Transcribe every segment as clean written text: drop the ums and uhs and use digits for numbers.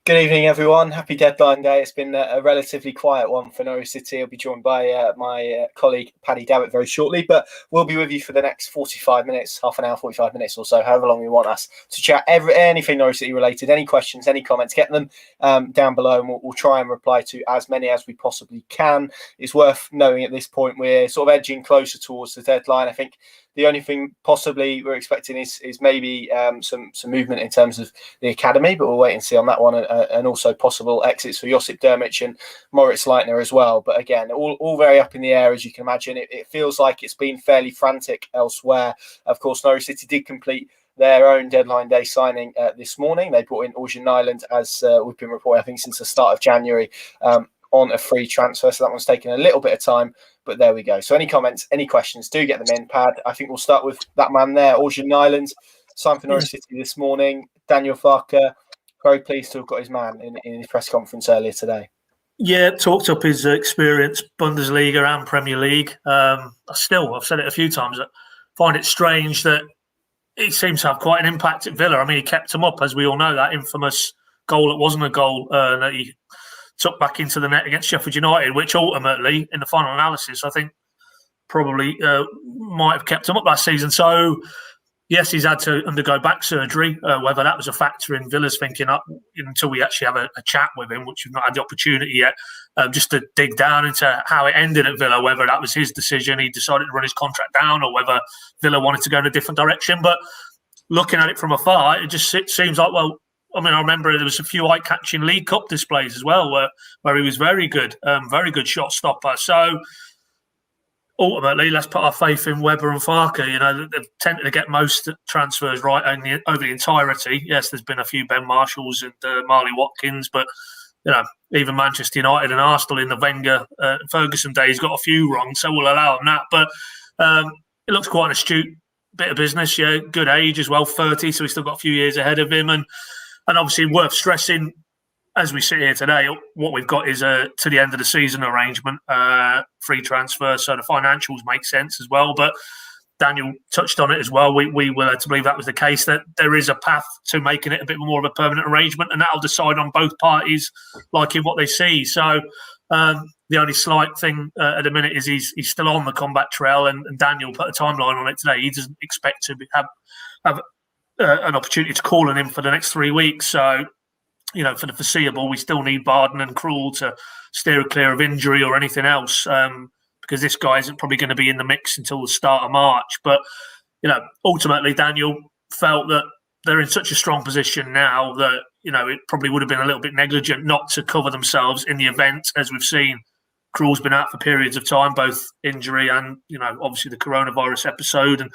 Good evening, everyone. Happy deadline day. It's been a relatively quiet one for Norwich City. I'll be joined by my colleague Paddy Davitt very shortly, but we'll be with you for the next 45 minutes, half an hour, 45 minutes or so, however long you want us to chat anything Norwich City related, any questions, any comments, get them down below and we'll try and reply to as many as we possibly can. It's worth knowing at this point we're sort of edging closer towards the deadline. I think the only thing possibly we're expecting is maybe some movement in terms of the academy, but we'll wait and see on that one, and also possible exits for Josip Dermic and Moritz Leitner as well. But again, all very up in the air, as you can imagine. It feels like it's been fairly frantic elsewhere. Of course, Norwich City did complete their own deadline day signing this morning. They brought in Orjan Nyland, as we've been reporting, I think, since the start of January, on a free transfer. So that one's taken a little bit of time, but there we go. So any comments, any questions, do get them in, Pad. I think we'll start with that man there, Orjan Nyland, signed for Norwich City this morning. Daniel Farke, very pleased to have got his man in his press conference earlier today. Yeah, talked up his experience, Bundesliga and Premier League. I've said it a few times, I find it strange that he seems to have quite an impact at Villa. I mean, he kept him up, as we all know, that infamous goal that wasn't a goal that he took back into the net against Sheffield United, which ultimately, in the final analysis, I think probably might have kept him up last season. So, yes, he's had to undergo back surgery. Whether that was a factor in Villa's thinking up until we actually have a chat with him, which we've not had the opportunity yet, just to dig down into how it ended at Villa, whether that was his decision, he decided to run his contract down, or whether Villa wanted to go in a different direction. But looking at it from afar, it seems like, well, I mean, I remember there was a few eye-catching League Cup displays as well where he was very good shot stopper. So ultimately, let's put our faith in Webber and Farke. You know, they've tended to get most transfers right over the entirety. Yes, there's been a few Ben Marshalls and Marley Watkins, but you know, even Manchester United and Arsenal in the Wenger Ferguson days got a few wrong, so we'll allow them that. But it looks quite an astute bit of business. Yeah, good age as well, 30, so he's still got a few years ahead of him, and obviously worth stressing, as we sit here today, what we've got is a to the end of the season arrangement, free transfer, so the financials make sense as well. But Daniel touched on it as well. We were led to believe that was the case, that there is a path to making it a bit more of a permanent arrangement, and that'll decide on both parties liking what they see. So the only slight thing at the minute is he's still on the combat trail, and Daniel put a timeline on it today. He doesn't expect to have an opportunity to call on him for the next 3 weeks. So, you know, for the foreseeable, we still need Barden and Krul to steer clear of injury or anything else, because this guy isn't probably going to be in the mix until the start of March. But, you know, ultimately, Daniel felt that they're in such a strong position now that, you know, it probably would have been a little bit negligent not to cover themselves in the event, as we've seen. Krul's been out for periods of time, both injury and, you know, obviously the coronavirus episode, and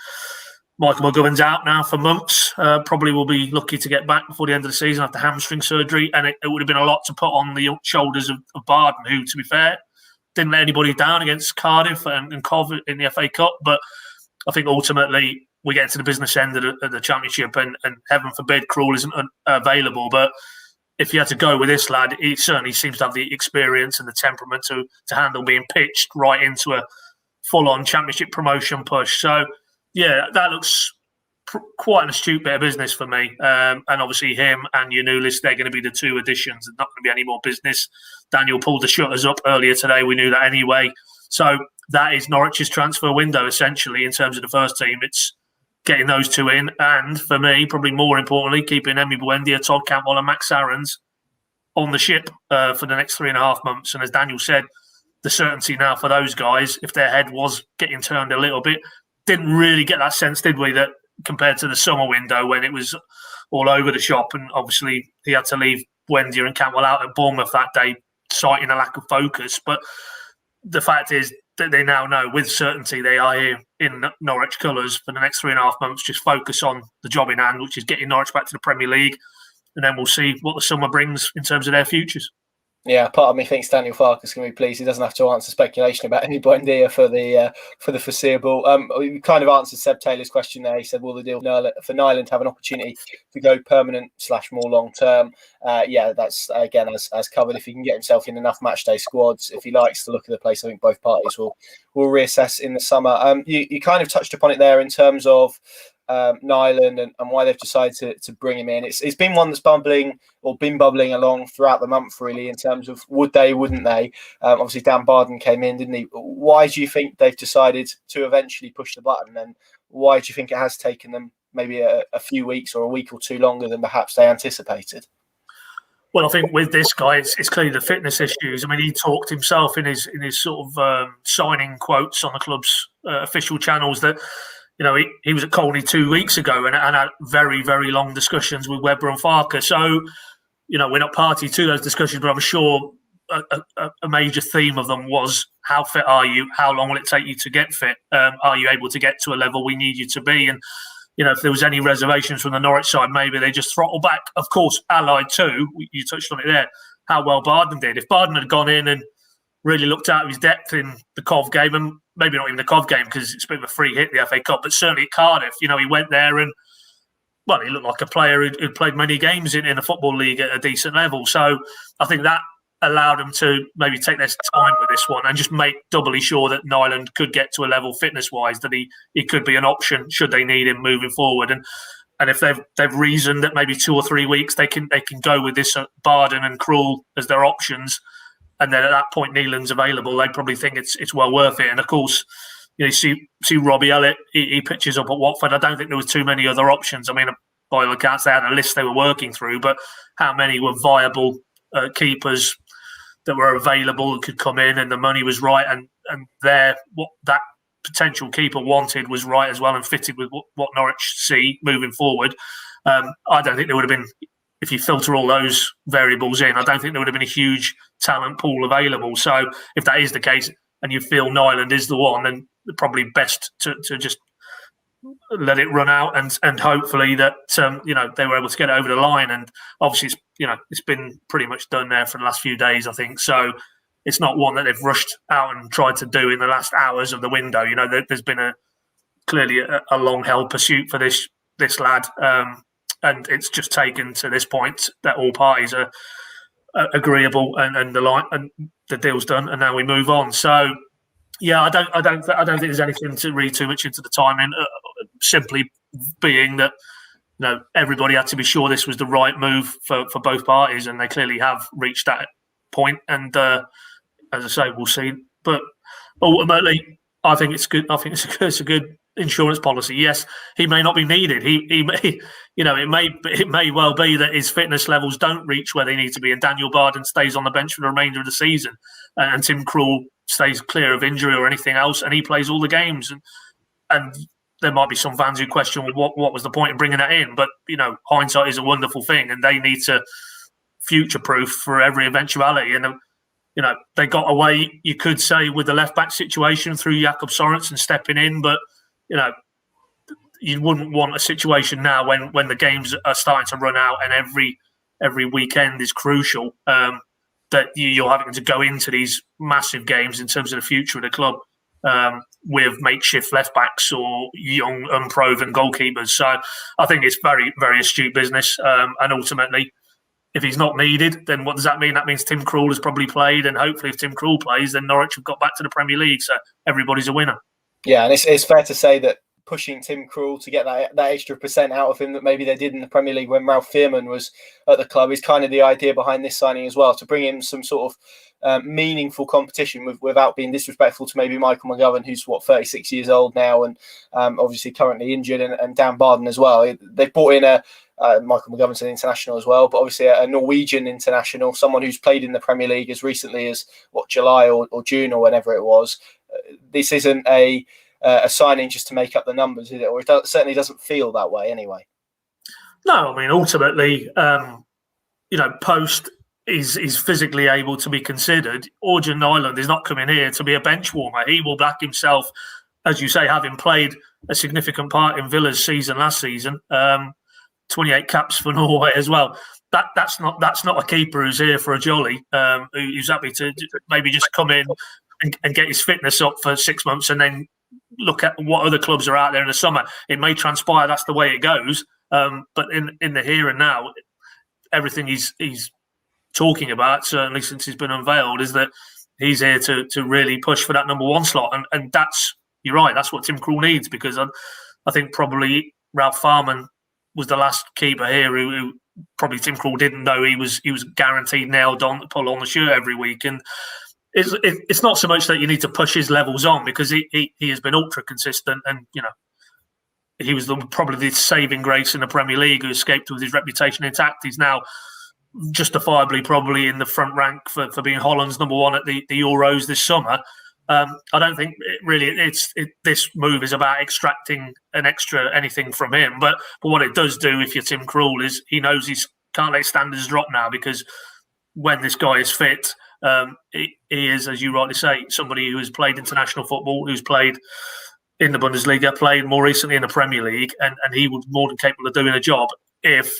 Michael McGovern's out now for months. Probably will be lucky to get back before the end of the season after hamstring surgery. And it would have been a lot to put on the shoulders of Barden, who, to be fair, didn't let anybody down against Cardiff and Cov in the FA Cup. But I think ultimately we get into the business end of the Championship, and heaven forbid Krul isn't available. But if you had to go with this lad, he certainly seems to have the experience and the temperament to handle being pitched right into a full-on Championship promotion push. So, yeah, that looks quite an astute bit of business for me. And obviously him and Yanulis, they're going to be the two additions. There's not going to be any more business. Daniel pulled the shutters up earlier today. We knew that anyway. So that is Norwich's transfer window, essentially, in terms of the first team. It's getting those two in. And for me, probably more importantly, keeping Emi Buendia, Todd Cantwell and Max Aarons on the ship for the next 3.5 months. And as Daniel said, the certainty now for those guys, if their head was getting turned a little bit, didn't really get that sense, did we, that compared to the summer window when it was all over the shop, and obviously he had to leave Buendia and Cantwell out at Bournemouth that day, citing a lack of focus. But the fact is that they now know with certainty they are here in Norwich colours for the next 3.5 months. Just focus on the job in hand, which is getting Norwich back to the Premier League, and then we'll see what the summer brings in terms of their futures. Yeah, part of me thinks Daniel Farke's going to be pleased. He doesn't have to answer speculation about any Buendia for the foreseeable. We kind of answered Seb Taylor's question there. He said, will the deal for Nyland have an opportunity to go permanent / more long term? Yeah, that's, again, as covered. If he can get himself in enough matchday squads, if he likes the look of the place, I think both parties will reassess in the summer. You kind of touched upon it there in terms of Nyland and why they've decided to bring him in. It's been one that's been bubbling along throughout the month, really, in terms of would they, wouldn't they? Obviously, Dan Barden came in, didn't he? Why do you think they've decided to eventually push the button? And why do you think it has taken them maybe a few weeks or a week or two longer than perhaps they anticipated? Well, I think with this guy, it's clearly the fitness issues. I mean, he talked himself in his sort of signing quotes on the club's official channels that, you know, he was at Colney 2 weeks ago and had very, very long discussions with Webber and Farker. So, you know, we're not party to those discussions, but I'm sure a major theme of them was, how fit are you? How long will it take you to get fit? Are you able to get to a level we need you to be? And, you know, if there was any reservations from the Norwich side, maybe they just throttle back. Of course, allied to, you touched on it there, how well Barden did. If Barden had gone in and really looked out of his depth in the Cov game, and maybe not even the Cov game because it's a bit of a free hit, the FA Cup, but certainly at Cardiff, you know, he went there and, well, he looked like a player who'd played many games in a football league at a decent level. So I think that allowed them to maybe take their time with this one and just make doubly sure that Nyland could get to a level fitness-wise that he could be an option should they need him moving forward. And if they've reasoned that maybe 2 or 3 weeks they can go with this Barden and Krul as their options, and then at that point Nealon's available, they probably think it's well worth it. And of course, you know, you see Robbie Elliott, he pitches up at Watford. I don't think there was too many other options. I mean, by all accounts, they had a list they were working through, but how many were viable keepers that were available and could come in, and the money was right, and what that potential keeper wanted was right as well and fitted with what Norwich see moving forward. I don't think there would have been, if you filter all those variables in, I don't think there would have been a huge talent pool available. So if that is the case and you feel Nyland is the one, then probably best to just let it run out and hopefully that you know, they were able to get it over the line. And obviously it's been pretty much done there for the last few days, I think. So it's not one that they've rushed out and tried to do in the last hours of the window. You know, there's been clearly a long held pursuit for this lad, and it's just taken to this point that all parties are agreeable and the deal's done, and now we move on. So yeah, I don't think there's anything to read too much into the timing. Simply being that, you know, everybody had to be sure this was the right move for both parties, and they clearly have reached that point. And as I say, we'll see. But ultimately, I think it's good. I think it's a good insurance policy. Yes, he may not be needed. He may, you know, it may well be that his fitness levels don't reach where they need to be, and Daniel Barden stays on the bench for the remainder of the season, and Tim Krul stays clear of injury or anything else, and he plays all the games. And there might be some fans who question what was the point in bringing that in. But, you know, hindsight is a wonderful thing, and they need to future-proof for every eventuality. And, you know, they got away, you could say, with the left-back situation through Jakob Sorensen stepping in. But, you know, you wouldn't want a situation now when the games are starting to run out and every weekend is crucial, that you're having to go into these massive games in terms of the future of the club with makeshift left backs or young, unproven goalkeepers. So I think it's very, very astute business. And ultimately, if he's not needed, then what does that mean? That means Tim Krul has probably played, and hopefully, if Tim Krul plays, then Norwich have got back to the Premier League. So everybody's a winner. Yeah, and it's fair to say that pushing Tim Krul to get that extra % out of him that maybe they did in the Premier League when Ralph Fearman was at the club is kind of the idea behind this signing as well, to bring in some sort of meaningful competition without being disrespectful to maybe Michael McGovern, who's 36 years old now and obviously currently injured, and Dan Barden as well. They've brought in Michael McGovern's an international as well, but obviously a Norwegian international, someone who's played in the Premier League as recently as July or June or whenever it was. This isn't a signing just to make up the numbers, is it? Or it certainly doesn't feel that way anyway. No, I mean, ultimately, you know, Post is physically able to be considered. Orjan Nyland is not coming here to be a bench warmer. He will back himself, as you say, having played a significant part in Villa's season last season. 28 caps for Norway as well. That's not a keeper who's here for a jolly, who's happy to maybe just come in and get his fitness up for 6 months and then look at what other clubs are out there in the summer. It may transpire that's the way it goes, but in the here and now, everything he's talking about, certainly since he's been unveiled, is that he's here to really push for that number one slot, and that's, you're right, that's what Tim Krul needs, because I think probably Ralph Farman was the last keeper here who probably Tim Krul didn't know he was guaranteed nailed on to pull on the shirt every week. And it's not so much that you need to push his levels on, because he has been ultra consistent, and he was probably the saving grace in the Premier League who escaped with his reputation intact. He's now justifiably probably in the front rank for being Holland's number one at the Euros this summer. I don't think this move is about extracting an extra anything from him. But what it does do, if you're Tim Krul, is he knows he can't let standards drop now, because when this guy is fit, he is, as you rightly say, somebody who has played international football, who's played in the Bundesliga, played more recently in the Premier League, and he was more than capable of doing a job if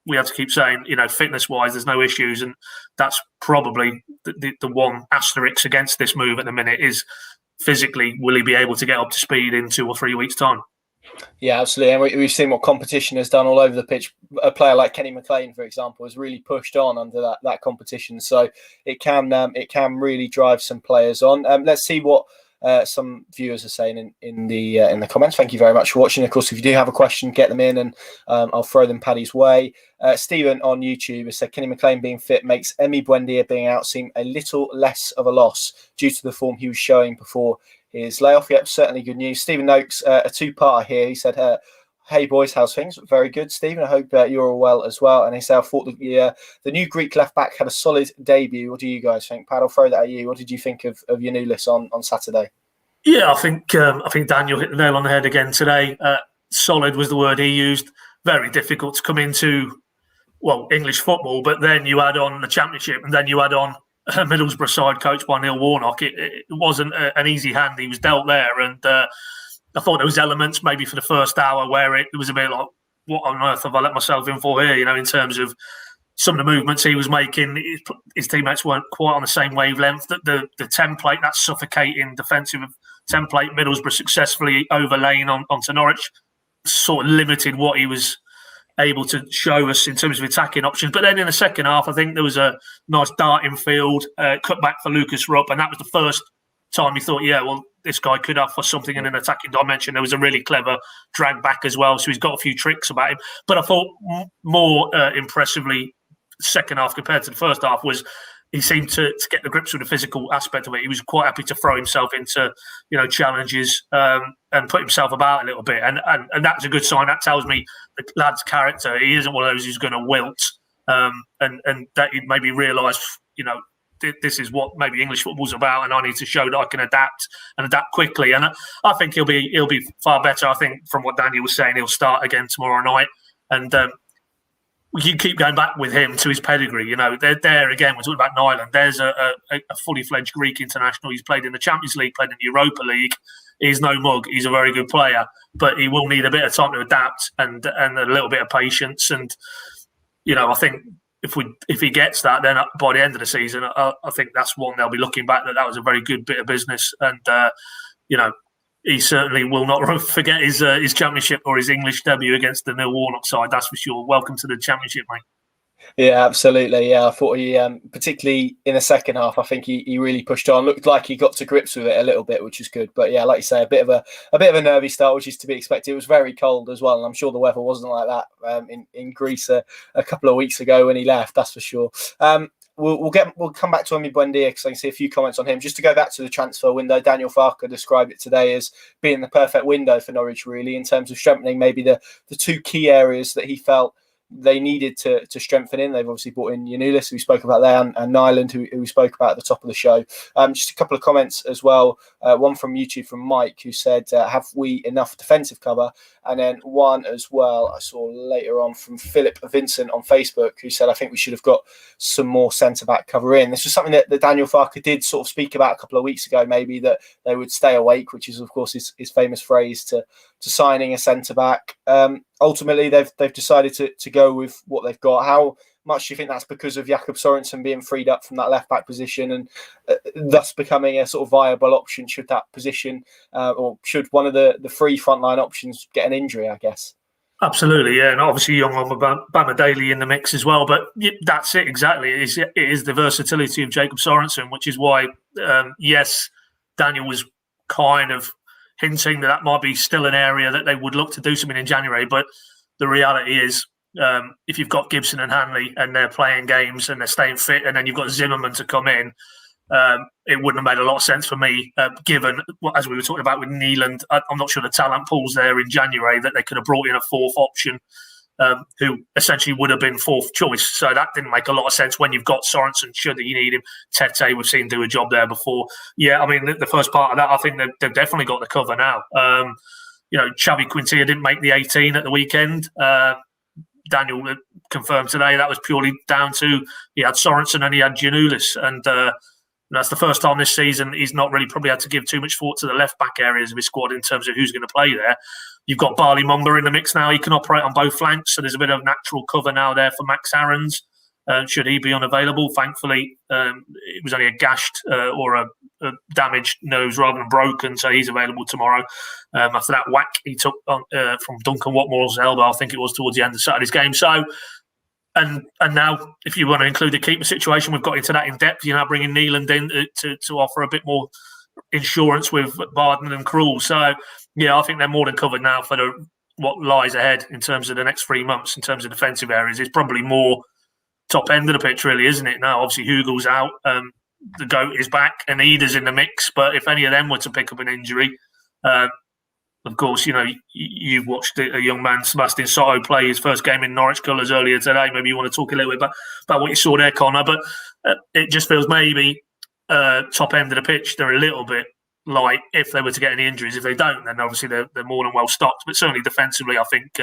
we have to keep saying, fitness-wise, there's no issues. And that's probably the one asterisk against this move at the minute is physically, will he be able to get up to speed in 2 or 3 weeks' time? Yeah, absolutely. And we've seen what competition has done all over the pitch. A player like Kenny McLean, for example, has really pushed on under that competition. So it can really drive some players on. Let's see what some viewers are saying in the comments. Thank you very much for watching. Of course, if you do have a question, get them in, and I'll throw them Paddy's way. Stephen on YouTube has said Kenny McLean being fit makes Emi Buendia being out seem a little less of a loss due to the form he was showing before his layoff. Yep, certainly good news. Stephen Noakes, a two-parter here. He said, hey boys, how's things? Very good, Stephen. I hope you're all well as well. And he said, I thought the new Greek left-back had a solid debut. What do you guys think? Pat, I'll throw that at you. What did you think of Giannoulis on Saturday? Yeah, I think Daniel hit the nail on the head again today. Solid was the word he used. Very difficult to come into, English football, but then you add on the Championship, and then you add on a Middlesbrough side coached by Neil Warnock. It wasn't an easy hand he was dealt there, and I thought there was elements maybe for the first hour where it was a bit like, what on earth have I let myself in for here? In terms of some of the movements he was making, his teammates weren't quite on the same wavelength. The template, that suffocating defensive template Middlesbrough successfully overlaying onto Norwich, sort of limited what he was able to show us in terms of attacking options. But then in the second half, I think there was a nice dart in field, cut back for Lucas Rupp, and that was the first time you thought, this guy could offer something in an attacking dimension. There was a really clever drag back as well, so he's got a few tricks about him. But I thought more impressively, second half compared to the first half, was he seemed to get the grips with the physical aspect of it. He was quite happy to throw himself into challenges and put himself about a little bit, and that's a good sign. That tells me the lad's character. He isn't one of those who's going to wilt, and that he'd maybe realise this is what maybe English football's about, and I need to show that I can adapt quickly. And I think he'll be far better. I think from what Daniel was saying, he'll start again tomorrow night, and you keep going back with him to his pedigree. There again, we're talking about Nyland. There's a fully fledged Greek international. He's played in the Champions League, played in the Europa League. He's no mug. He's a very good player, but he will need a bit of time to adapt and a little bit of patience. And I think if he gets that, then by the end of the season, I think that's one they'll be looking back that was a very good bit of business. And he certainly will not forget his Championship or his English debut against the Neil Warnock side. That's for sure. Welcome to the Championship, mate. Yeah, absolutely. Yeah, I thought he, particularly in the second half, I think he really pushed on. Looked like he got to grips with it a little bit, which is good. But yeah, like you say, a bit of a nervy start, which is to be expected. It was very cold as well, and I'm sure the weather wasn't like that in Greece a couple of weeks ago when he left. That's for sure. We'll come back to Emi Buendia because I can see a few comments on him. Just to go back to the transfer window, Daniel Farker described it today as being the perfect window for Norwich, really, in terms of strengthening maybe the two key areas that he felt they needed to strengthen in. They've obviously brought in Giannoulis, who we spoke about there, and Nyland, who we spoke about at the top of the show. Just a couple of comments as well. One from YouTube from Mike, who said, have we enough defensive cover? And then one as well I saw later on from Philip Vincent on Facebook, who said, I think we should have got some more centre-back cover in. This was something that Daniel Farker did sort of speak about a couple of weeks ago, maybe, that they would stay awake, which is, of course, his famous phrase to signing a centre-back. Ultimately, they've decided to go with what they've got. How much do you think that's because of Jakob Sorensen being freed up from that left-back position and thus becoming a sort of viable option should that position or should one of the three frontline options get an injury, I guess? Absolutely, yeah. And obviously young Bama Daly in the mix as well. But that's it, exactly. It is the versatility of Jakob Sorensen, which is why, yes, Daniel was kind of hinting that might be still an area that they would look to do something in January. But the reality is, if you've got Gibson and Hanley and they're playing games and they're staying fit, and then you've got Zimmerman to come in, it wouldn't have made a lot of sense for me, given, as we were talking about with Neeland, I'm not sure the talent pool's there in January that they could have brought in a fourth option, who essentially would have been fourth choice. So that didn't make a lot of sense when you've got Sorensen, should you need him. Tete, we've seen do a job there before. Yeah, I mean, the first part of that, I think they've definitely got the cover now. Xavi Quintilla didn't make the 18 at the weekend. Daniel confirmed today that was purely down to he had Sorensen and he had Giannoulis, and that's the first time this season he's not really probably had to give too much thought to the left back areas of his squad in terms of who's going to play there. You've got Barley Mumba in the mix now. He can operate on both flanks, so there's a bit of natural cover now there for Max Aarons. Should he be unavailable? Thankfully, it was only a gashed or a damaged nose rather than broken, so he's available tomorrow. After that whack he took from Duncan Watmore's elbow, I think it was towards the end of Saturday's game. So, and now, if you want to include the keeper situation, we've got into that in depth. You're now bringing Neeland in to offer a bit more insurance with Barden and Krul. So, yeah, I think they're more than covered now for what lies ahead in terms of the next 3 months in terms of defensive areas. It's probably more top end of the pitch, really, isn't it? Now, obviously, Hugel's out, the GOAT is back, and Ida's in the mix. But if any of them were to pick up an injury, of course, you've watched a young man, Sebastian Soto, play his first game in Norwich colours earlier today. Maybe you want to talk a little bit about what you saw there, Connor. But it just feels maybe top end of the pitch, they're a little bit light if they were to get any injuries. If they don't, then obviously they're more than well stocked. But certainly defensively, I think,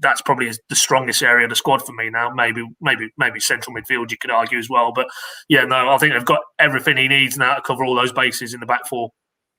that's probably the strongest area of the squad for me now. Maybe central midfield, you could argue as well. But yeah, no, I think they've got everything he needs now to cover all those bases in the back four.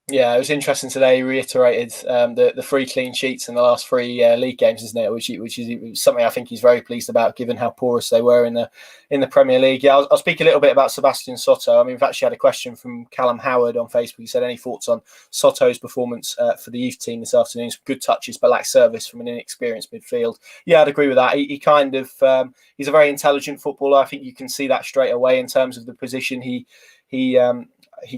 Yeah, it was interesting today. He reiterated the 3 clean sheets in the last 3 league games, isn't it? Which is something I think he's very pleased about, given how porous they were in the Premier League. Yeah, I'll speak a little bit about Sebastian Soto. I mean, we've actually had a question from Callum Howard on Facebook. He said, any thoughts on Soto's performance for the youth team this afternoon? Some good touches, but lack service from an inexperienced midfield. Yeah, I'd agree with that. He kind of he's a very intelligent footballer. I think you can see that straight away in terms of the position he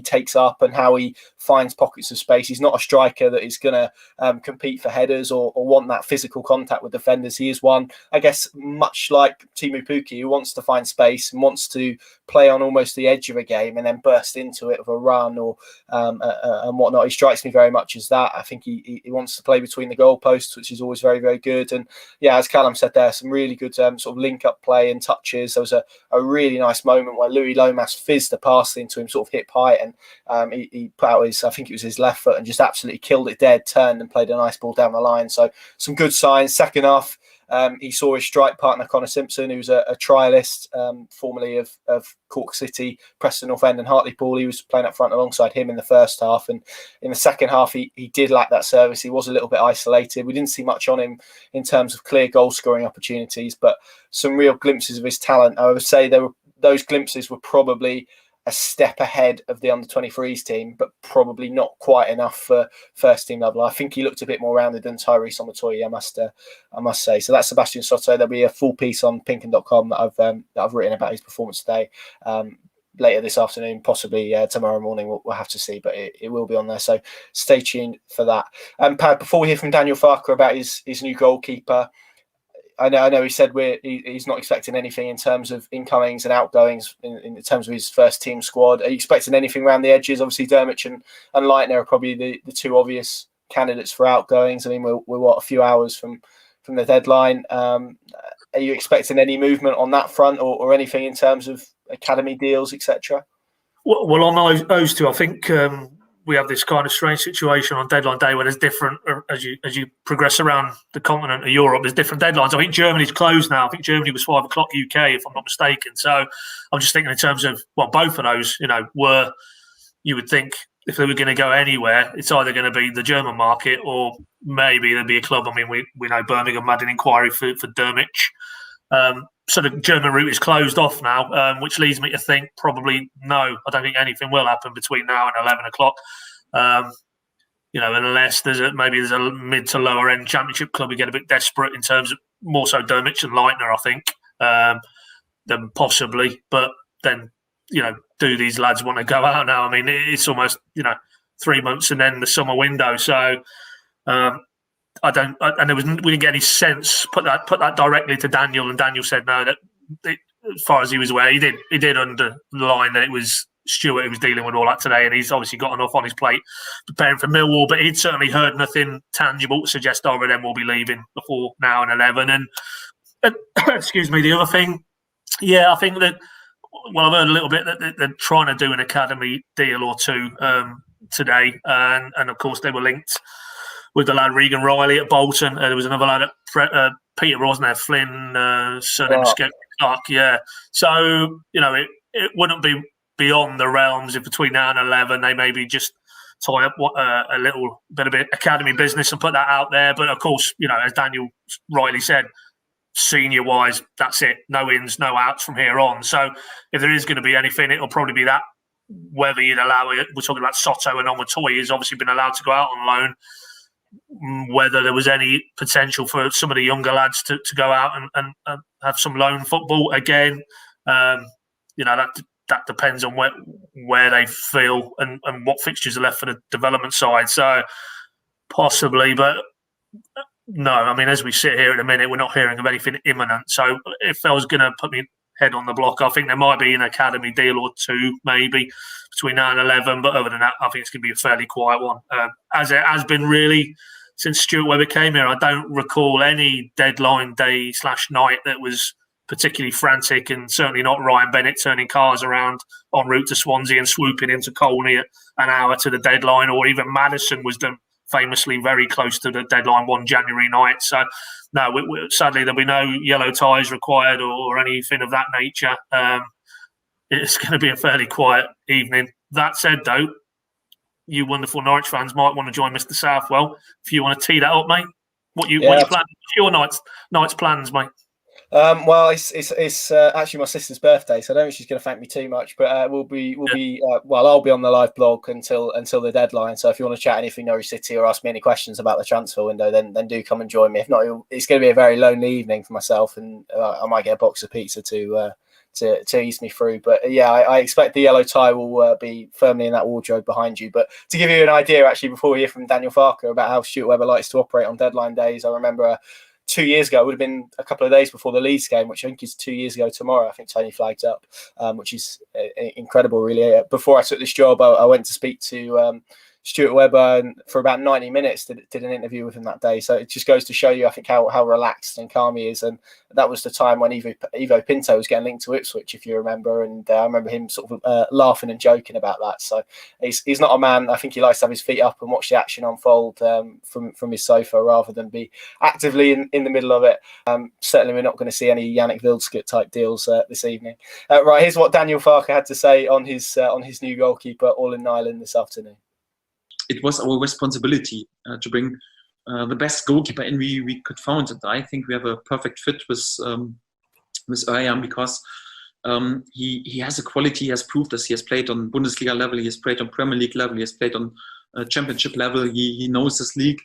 takes up and how he finds pockets of space. He's not a striker that is going to compete for headers or want that physical contact with defenders. He is one, I guess, much like Teemu Pukki, who wants to find space and wants to play on almost the edge of a game and then burst into it with a run or and whatnot. He strikes me very much as that. I think he wants to play between the goalposts, which is always very, very good. And yeah, as Callum said there, some really good sort of link-up play and touches. There was a really nice moment where Louis Lomas fizzed a pass into him sort of hip height, and he put out I think it was his left foot and just absolutely killed it dead, turned and played a nice ball down the line. So some good signs. Second half, he saw his strike partner Connor Simpson, who was a trialist, formerly of Cork City, Preston North End and Hartlepool. He was playing up front alongside him in the first half, and in the second half he did lack that service. He was a little bit isolated. We didn't see much on him in terms of clear goal scoring opportunities, but some real glimpses of his talent. I would say those glimpses were probably a step ahead of the under-23s team, but probably not quite enough for first team level. I think he looked a bit more rounded than Tyrese Omotoye, I must say. So that's Sebastian Soto. There'll be a full piece on pinkin.com that I've written about his performance today. Later this afternoon, possibly tomorrow morning, we'll have to see, but it will be on there. So stay tuned for that. Pad, before we hear from Daniel Farker about his new goalkeeper, I know he said he's not expecting anything in terms of incomings and outgoings in terms of his first team squad. Are you expecting anything around the edges? Obviously, Dermot and Leitner are probably the 2 obvious candidates for outgoings. I mean, we're a few hours from the deadline. Are you expecting any movement on that front or anything in terms of academy deals, etc.? Well, on those 2, I think we have this kind of strange situation on deadline day where there's different, as you progress around the continent of Europe, there's different deadlines. I think Germany's closed now. I think Germany was 5 o'clock UK, if I'm not mistaken. So I'm just thinking in terms of, both of those, were, you would think, if they were going to go anywhere, it's either going to be the German market or maybe there'd be a club. I mean, we know Birmingham had an inquiry for Dermich. So the German route is closed off now, which leads me to think probably no. I don't think anything will happen between now and 11 o'clock. Unless there's a mid to lower end championship club who get a bit desperate in terms of more so Dermich and Leitner, I think, then possibly. But then, do these lads want to go out now? I mean, it's almost, 3 months and then the summer window. So we didn't get any sense. Put that directly to Daniel, and Daniel said no. That as far as he was aware, he did underline that it was Stuart who was dealing with all that today, and he's obviously got enough on his plate preparing for Millwall. But he'd certainly heard nothing tangible to suggest either of them will be leaving before now and 11. And excuse me, the other thing, yeah, I think that. Well, I've heard a little bit that they're trying to do an academy deal or two today, and of course they were linked with the lad Regan Riley at Bolton. There was another lad at Peter, wasn't there? Flynn, surname Clark, yeah. So, it wouldn't be beyond the realms if between now and 11 they maybe just tie up a little bit of academy business and put that out there. But of course, as Daniel rightly said, senior-wise, that's it. No ins, no outs from here on. So if there is going to be anything, it'll probably be that. Whether you'd allow it, we're talking about Soto and Omatoy has obviously been allowed to go out on loan. Whether there was any potential for some of the younger lads to go out and have some loan football again, that depends on where they feel and what fixtures are left for the development side. So possibly, but no, I mean, as we sit here at the minute, we're not hearing of anything imminent. So if I was going to put my head on the block, I think there might be an academy deal or two, maybe, between now and 11. But other than that, I think it's going to be a fairly quiet one. As it has been really since Stuart Webber came here. I don't recall any deadline day / night that was particularly frantic, and certainly not Ryan Bennett turning cars around en route to Swansea and swooping into Colney at an hour to the deadline, or even Madison was done famously very close to the deadline one January night. So, no, sadly there'll be no yellow ties required or anything of that nature. It's going to be a fairly quiet evening. That said, though, you wonderful Norwich fans might want to join Mr. Southwell if you want to tee that up, mate. What you plan? What's your night's plans, mate? Well, it's actually my sister's birthday, so I don't think she's going to thank me too much. But I'll be on the live blog until the deadline. So if you want to chat anything Norwich City or ask me any questions about the transfer window, then do come and join me. If not, it's going to be a very lonely evening for myself, and I might get a box of pizza to ease me through. But yeah, I expect the yellow tie will be firmly in that wardrobe behind you. But to give you an idea, actually, before we hear from Daniel Farker about how Stuart Webber likes to operate on deadline days, I remember 2 years ago, it would have been a couple of days before the Leeds game, which I think is 2 years ago tomorrow. I think Tony flagged up, which is incredible, really. Before I took this job, I went to speak to Stuart Webber and for about 90 minutes did an interview with him that day. So it just goes to show you, I think, how relaxed and calm he is. And that was the time when Ivo Pinto was getting linked to Ipswich, if you remember. And I remember him sort of laughing and joking about that. So he's not a man. I think he likes to have his feet up and watch the action unfold from his sofa rather than be actively in the middle of it. Certainly, we're not going to see any Yannick Wildskut type deals this evening. Right, here's what Daniel Farker had to say on his new goalkeeper, Orlan Nyland, this afternoon. It was our responsibility to bring the best goalkeeper in we could find, and I think we have a perfect fit with Örjan because he has a quality. He has proved this. He has played on Bundesliga level. He has played on Premier League level. He has played on Championship level. He knows this league.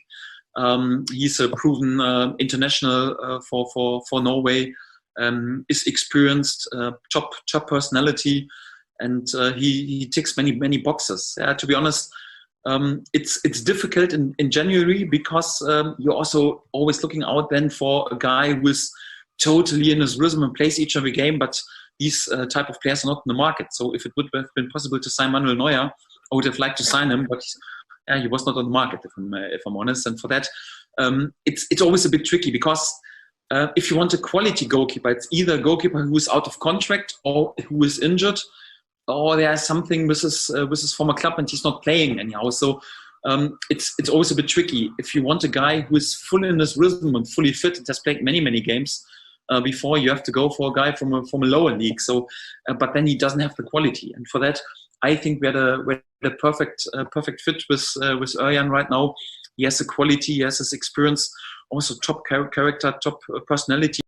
He's a proven international for Norway. Is experienced, top personality, and he ticks many boxes. To be honest. It's difficult in January because you're also always looking out then for a guy who is totally in his rhythm and plays each every game, but these type of players are not in the market. So if it would have been possible to sign Manuel Neuer, I would have liked to sign him, but he was not on the market, if I'm honest. And for that, it's always a bit tricky because if you want a quality goalkeeper, it's either a goalkeeper who is out of contract or who is injured, or there's something with his former club and he's not playing anyhow. So it's always a bit tricky. If you want a guy who is fully in his rhythm and fully fit and has played many games before, you have to go for a guy from a lower league. So, but then he doesn't have the quality. And for that, I think we had a perfect fit with Örjan right now. He has the quality, he has his experience, also top character, top personality.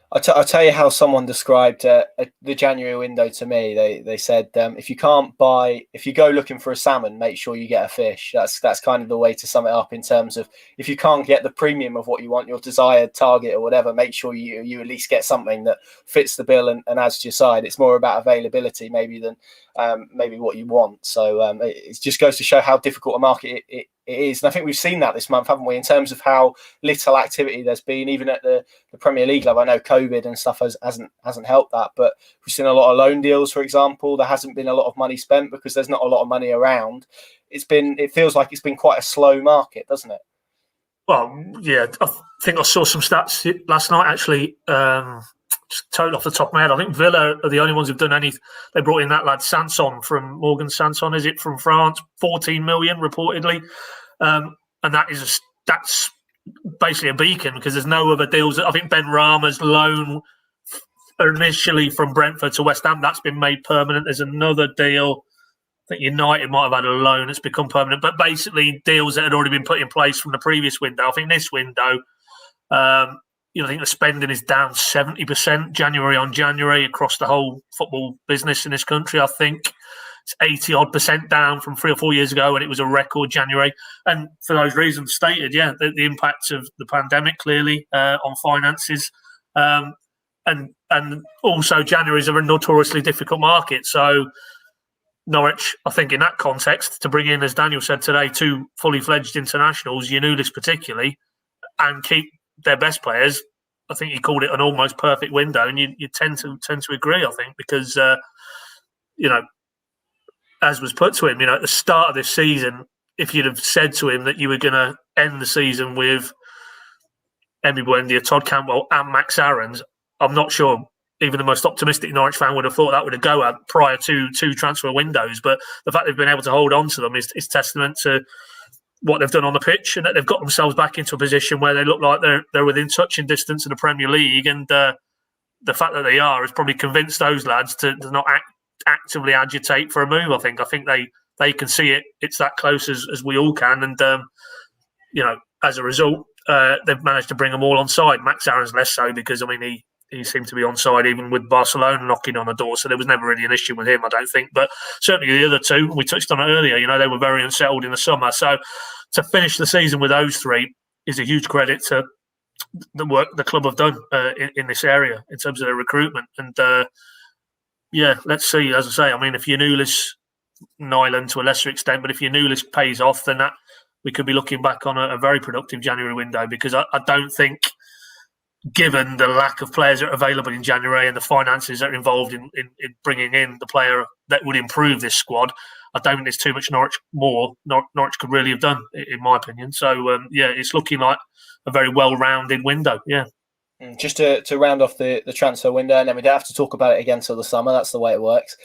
I'll tell you how someone described the January window to me. They said if you go looking for a salmon, make sure you get a fish. That's kind of the way to sum it up in terms of if you can't get the premium of what you want, your desired target or whatever, make sure you at least get something that fits the bill and adds to your side. It's more about availability maybe than maybe what you want. So it just goes to show how difficult a market it is. And I think we've seen that this month, haven't we, in terms of how little activity there's been, even at the Premier League level. I know COVID and stuff hasn't helped that, but we've seen a lot of loan deals, for example. There hasn't been a lot of money spent because there's not a lot of money around. It feels like it's been quite a slow market, doesn't it? Well, yeah, I think I saw some stats last night, actually, just totally off the top of my head. I think Villa are the only ones who've done any. They brought in that lad Sanson from Morgan Sanson, is it, from France? 14 million reportedly. And that's basically a beacon because there's no other deals. I think Ben Rama's loan initially from Brentford to West Ham, that's been made permanent. There's another deal. I think United might have had a loan that's become permanent, but basically deals that had already been put in place from the previous window. I think this window, I think the spending is down 70% January on January across the whole football business in this country. I think it's 80% down from 3 or 4 years ago when it was a record January. And for those reasons stated, the impact of the pandemic clearly on finances. And also January is a notoriously difficult market. So Norwich, I think in that context, to bring in, as Daniel said today, 2 fully fledged internationals, Giannoulis particularly, and keep their best players, I think he called it an almost perfect window, and you tend to agree, I think, because as was put to him, at the start of this season, if you'd have said to him that you were going to end the season with Emi Buendia, Todd Cantwell, and Max Aarons, I'm not sure even the most optimistic Norwich fan would have thought that would have go at prior to 2 transfer windows. But the fact they've been able to hold on to them is testament to what they've done on the pitch, and that they've got themselves back into a position where they look like they're within touching distance of the Premier League. And the fact that they are has probably convinced those lads to not actively agitate for a move. I think they can see it. It's that close as we all can. And, as a result, they've managed to bring them all on side. Max Aarons less so because, he seemed to be on side even with Barcelona knocking on the door. So there was never really an issue with him, I don't think. But certainly the other 2, we touched on it earlier, they were very unsettled in the summer. So to finish the season with those 3 is a huge credit to the work the club have done in this area in terms of their recruitment. And, let's see. As I say, if Giannoulis, Nyland to a lesser extent, but if Giannoulis pays off, then that we could be looking back on a very productive January window, because I don't think, given the lack of players that are available in January and the finances that are involved in bringing in the player that would improve this squad, I don't think there's too much Norwich could really have done, in my opinion. So, it's looking like a very well-rounded window, Just to round off the transfer window, and then we don't have to talk about it again till the summer. That's the way it works.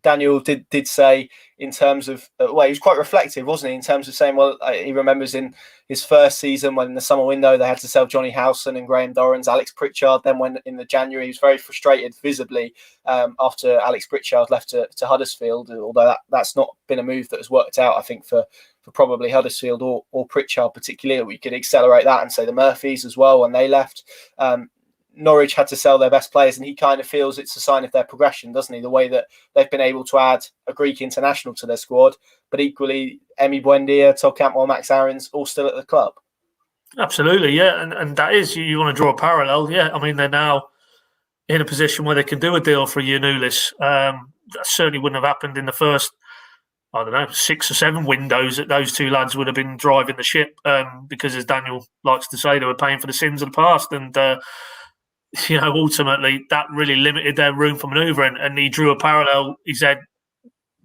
Daniel did say, in terms of, he was quite reflective, wasn't he, in terms of saying, he remembers in his first season when in the summer window they had to sell Johnny Howson and Graham Dorrans, Alex Pritchard. Then when in the January, he was very frustrated visibly after Alex Pritchard left to Huddersfield, although that's not been a move that has worked out, I think, for probably Huddersfield or Pritchard particularly. We could accelerate that and say the Murphys as well when they left. Norwich had to sell their best players, and he kind of feels it's a sign of their progression, doesn't he? The way that they've been able to add a Greek international to their squad, but equally Emi Buendia, Todd Cantwell, Max Aarons, all still at the club. Absolutely, yeah. And that is, you want to draw a parallel, yeah. They're now in a position where they can do a deal for Giannoulis. That certainly wouldn't have happened in the first, 6 or 7 windows that those 2 lads would have been driving the ship, because, as Daniel likes to say, they were paying for the sins of the past. And, ultimately that really limited their room for manoeuvre. And he drew a parallel. He said,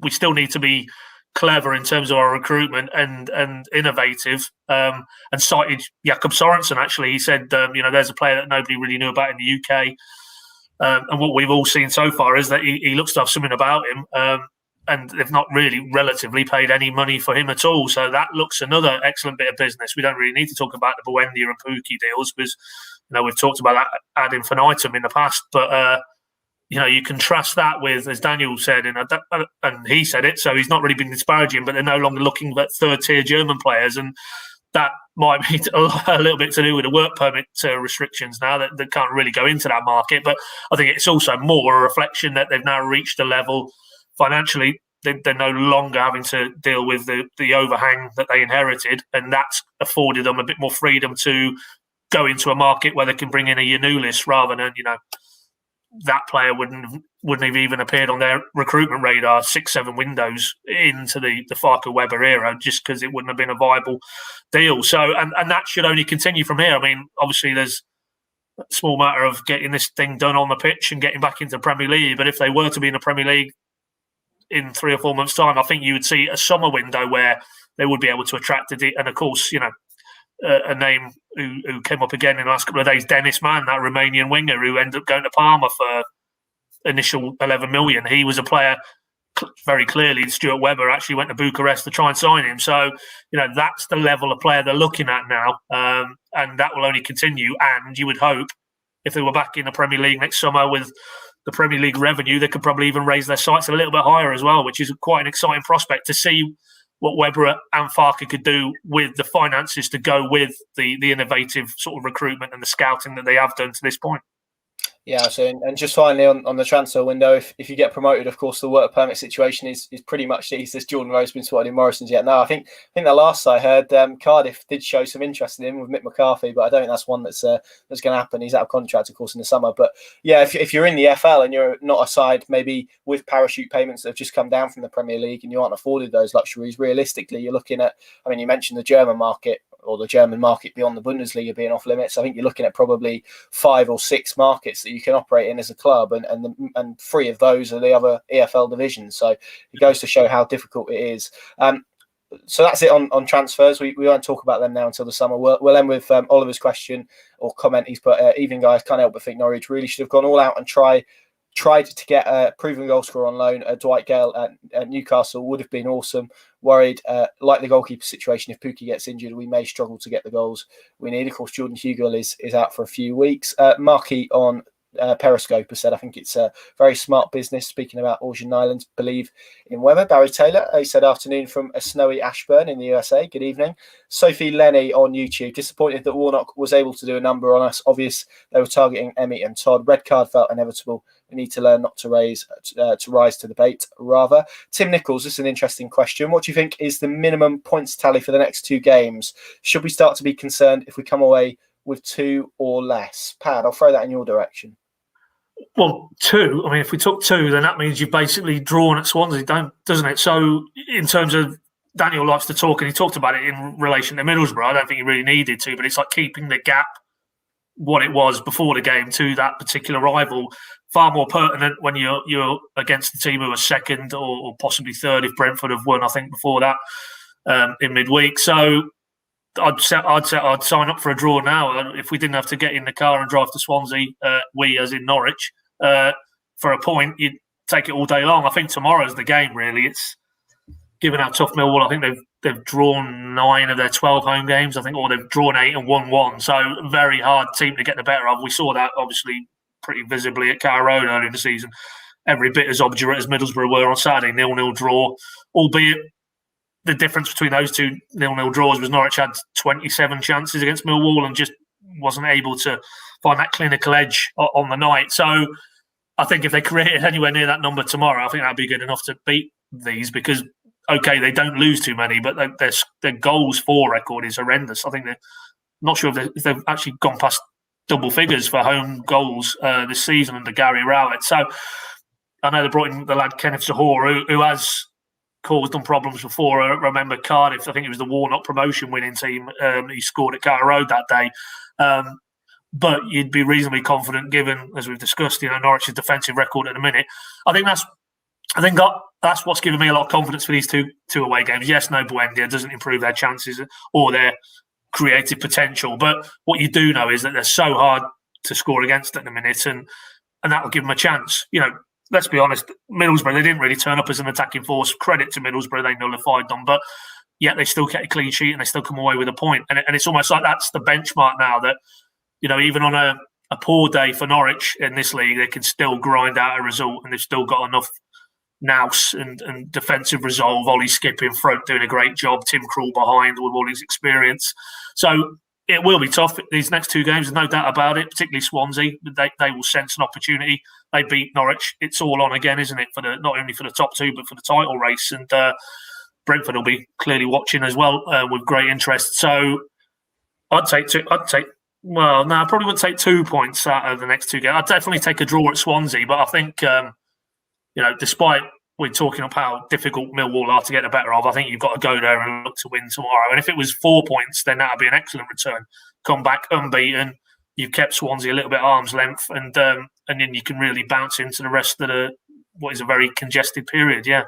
we still need to be clever in terms of our recruitment and innovative, and cited Jakob Sorensen. Actually, he said, there's a player that nobody really knew about in the UK. And what we've all seen so far is that he looks to have something about him. And they've not really relatively paid any money for him at all. So that looks another excellent bit of business. We don't really need to talk about the Buendia and Pukki deals because, we've talked about that ad infinitum in the past. But, you contrast that with, as Daniel said, and he said it, so he's not really been disparaging, but they're no longer looking at 3rd-tier German players. And that might be a little bit to do with the work permit restrictions now that can't really go into that market. But I think it's also more a reflection that they've now reached a level financially. They're no longer having to deal with the overhang that they inherited, and that's afforded them a bit more freedom to go into a market where they can bring in a Yanulis rather than, that player wouldn't have even appeared on their recruitment radar 6-7 windows into the Farke Weber era, just because it wouldn't have been a viable deal. So, and that should only continue from here. I mean, obviously there's a small matter of getting this thing done on the pitch and getting back into the Premier League. But if they were to be in the Premier League in 3 or 4 months' time, I think you would see a summer window where they would be able to attract it. And of course, a name who came up again in the last couple of days, Dennis Mann, that Romanian winger who ended up going to Parma for initial 11 million. He was a player, very clearly, Stuart Webber actually went to Bucharest to try and sign him. So, that's the level of player they're looking at now. And that will only continue. And you would hope if they were back in the Premier League next summer with the Premier League revenue, they could probably even raise their sights a little bit higher as well, which is quite an exciting prospect to see what Webber and Farke could do with the finances to go with the innovative sort of recruitment and the scouting that they have done to this point. Yeah, so and just finally on the transfer window, if you get promoted, of course, the work permit situation is pretty much easy. As Jordan Rowe's been spotted in Morrison's yet. No, I think the last I heard, Cardiff did show some interest in him with Mick McCarthy, but I don't think that's one that's going to happen. He's out of contract, of course, in the summer. But yeah, if you're in the FL and you're not a side maybe with parachute payments that have just come down from the Premier League and you aren't afforded those luxuries, realistically, you're looking at, I mean, you mentioned the German market, or the German market beyond the Bundesliga being off limits. I think you're looking at probably 5 or 6 markets that you can operate in as a club, and 3 of those are the other EFL divisions. So it goes to show how difficult it is. So that's it on transfers. We won't talk about them now until the summer. We'll end with Oliver's question or comment. He's put, evening guys, can't help but think Norwich really should have gone all out and tried to get a proven goal scorer on loan. Dwight Gale at Newcastle would have been awesome. Worried, like the goalkeeper situation, if Pukki gets injured, we may struggle to get the goals we need. Of course, Jordan Hugill is out for a few weeks. Marky on Periscope has said, I think it's a very smart business. Speaking about Ocean Islands, believe in weather. Barry Taylor, he said, afternoon from a snowy Ashburn in the USA. Good evening. Sophie Lenny on YouTube, disappointed that Warnock was able to do a number on us. Obvious they were targeting Emmy and Todd. Red card felt inevitable. We need to learn not to rise to the bait, rather. Tim Nichols, this is an interesting question. What do you think is the minimum points tally for the next 2 games? Should we start to be concerned if we come away with 2 or less? Pad, I'll throw that in your direction. Well, 2. I mean, if we took 2, then that means you've basically drawn at Swansea, doesn't it? So, in terms of Daniel likes to talk, and he talked about it in relation to Middlesbrough. I don't think he really needed to, but it's like keeping the gap what it was before the game to that particular rival. Far more pertinent when you're against the team who are second or possibly third if Brentford have won, I think, before that in midweek. So I'd sign up for a draw now. If we didn't have to get in the car and drive to Swansea, we as in Norwich, for a point, you'd take it all day long. I think tomorrow's the game, really. It's given how tough Millwall, I think they've drawn 9 of their 12 home games, I think, or they've drawn 8 and won 1. So very hard team to get the better of. We saw that, obviously, pretty visibly at Carrow Road earlier in the season. Every bit as obdurate as Middlesbrough were on Saturday, 0-0 draw, albeit the difference between those 2 0-0 draws was Norwich had 27 chances against Millwall and just wasn't able to find that clinical edge on the night. So I think if they created anywhere near that number tomorrow, I think that'd be good enough to beat these, because, okay, they don't lose too many, but their goals for record is horrendous. I think they're not sure if they've actually gone past double figures for home goals this season under Gary Rowett. So I know they brought in the lad Kenneth Zahor, who has caused them problems before. I remember Cardiff, I think it was the Warnock promotion winning team. He scored at Carrow Road that day. But you'd be reasonably confident, given, as we've discussed, Norwich's defensive record at the minute. I think that's what's given me a lot of confidence for these two away games. Yes, no Buendia doesn't improve their chances or their creative potential, but what you do know is that they're so hard to score against at the minute, and that will give them a chance. Let's be honest, Middlesbrough, they didn't really turn up as an attacking force. Credit to Middlesbrough, they nullified them, but yet they still get a clean sheet and they still come away with a point. And it's almost like that's the benchmark now, that even on a poor day for Norwich in this league, they can still grind out a result, and they've still got enough nous and defensive resolve. Ollie Skipp in front doing a great job. Tim Krul behind with all his experience. So it will be tough these next two games, there's no doubt about it, particularly Swansea. They will sense an opportunity. They beat Norwich. It's all on again, isn't it, for not only for the top two, but for the title race. And Brentford will be clearly watching as well with great interest. So I probably wouldn't take 2 points out of the next two games. I'd definitely take a draw at Swansea, but I think, despite we're talking about how difficult Millwall are to get the better of, I think you've got to go there and look to win tomorrow. And if it was 4 points, then that would be an excellent return. Come back unbeaten. You've kept Swansea a little bit arm's length, and then you can really bounce into the rest of what is a very congested period. Yeah.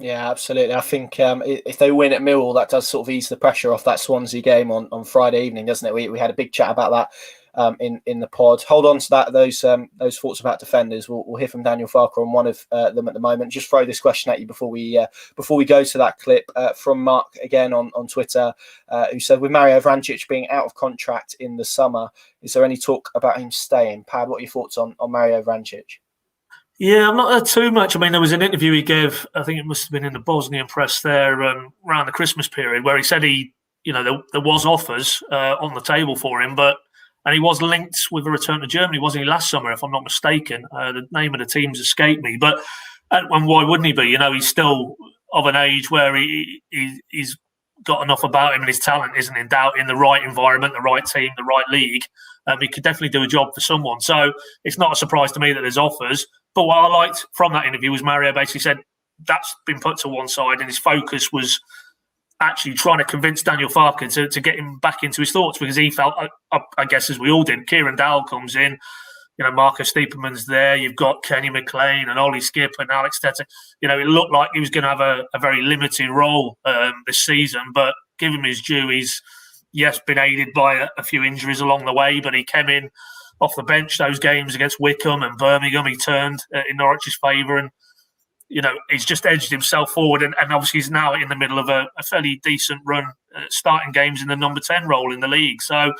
Yeah, absolutely. I think if they win at Millwall, that does sort of ease the pressure off that Swansea game on Friday evening, doesn't it? We had a big chat about that in the pod. Hold on to those thoughts about defenders. We'll hear from Daniel Farker on one of them at the moment. Just throw this question at you before we go to that clip from Mark again on Twitter, who said, with Mario Vrancic being out of contract in the summer, is there any talk about him staying? Pad, what are your thoughts on Mario Vrancic? Yeah, I'm not heard too much. I mean, there was an interview he gave, I think it must have been in the Bosnian press there around the Christmas period, where he said there was offers on the table for him, and he was linked with a return to Germany, wasn't he, last summer, if I'm not mistaken? The name of the teams escaped me, and why wouldn't he be? He's still of an age where he's got enough about him and his talent isn't in doubt, in the right environment, the right team, the right league. He could definitely do a job for someone. So it's not a surprise to me that there's offers. But what I liked from that interview was Mario basically said that's been put to one side, and his focus was actually trying to convince Daniel Farker to get him back into his thoughts, because he felt, I guess as we all did, Kieran Dowell comes in, Marcus Stiepermann's there, you've got Kenny McLean and Ollie Skipp and Alex Tete. It looked like he was going to have a very limited role this season, but give him his due. He's, yes, been aided by a few injuries along the way, but he came in off the bench those games against Wycombe and Birmingham. He turned in Norwich's favour, and he's just edged himself forward, and obviously he's now in the middle of a fairly decent run, starting games in the number 10 role in the league. So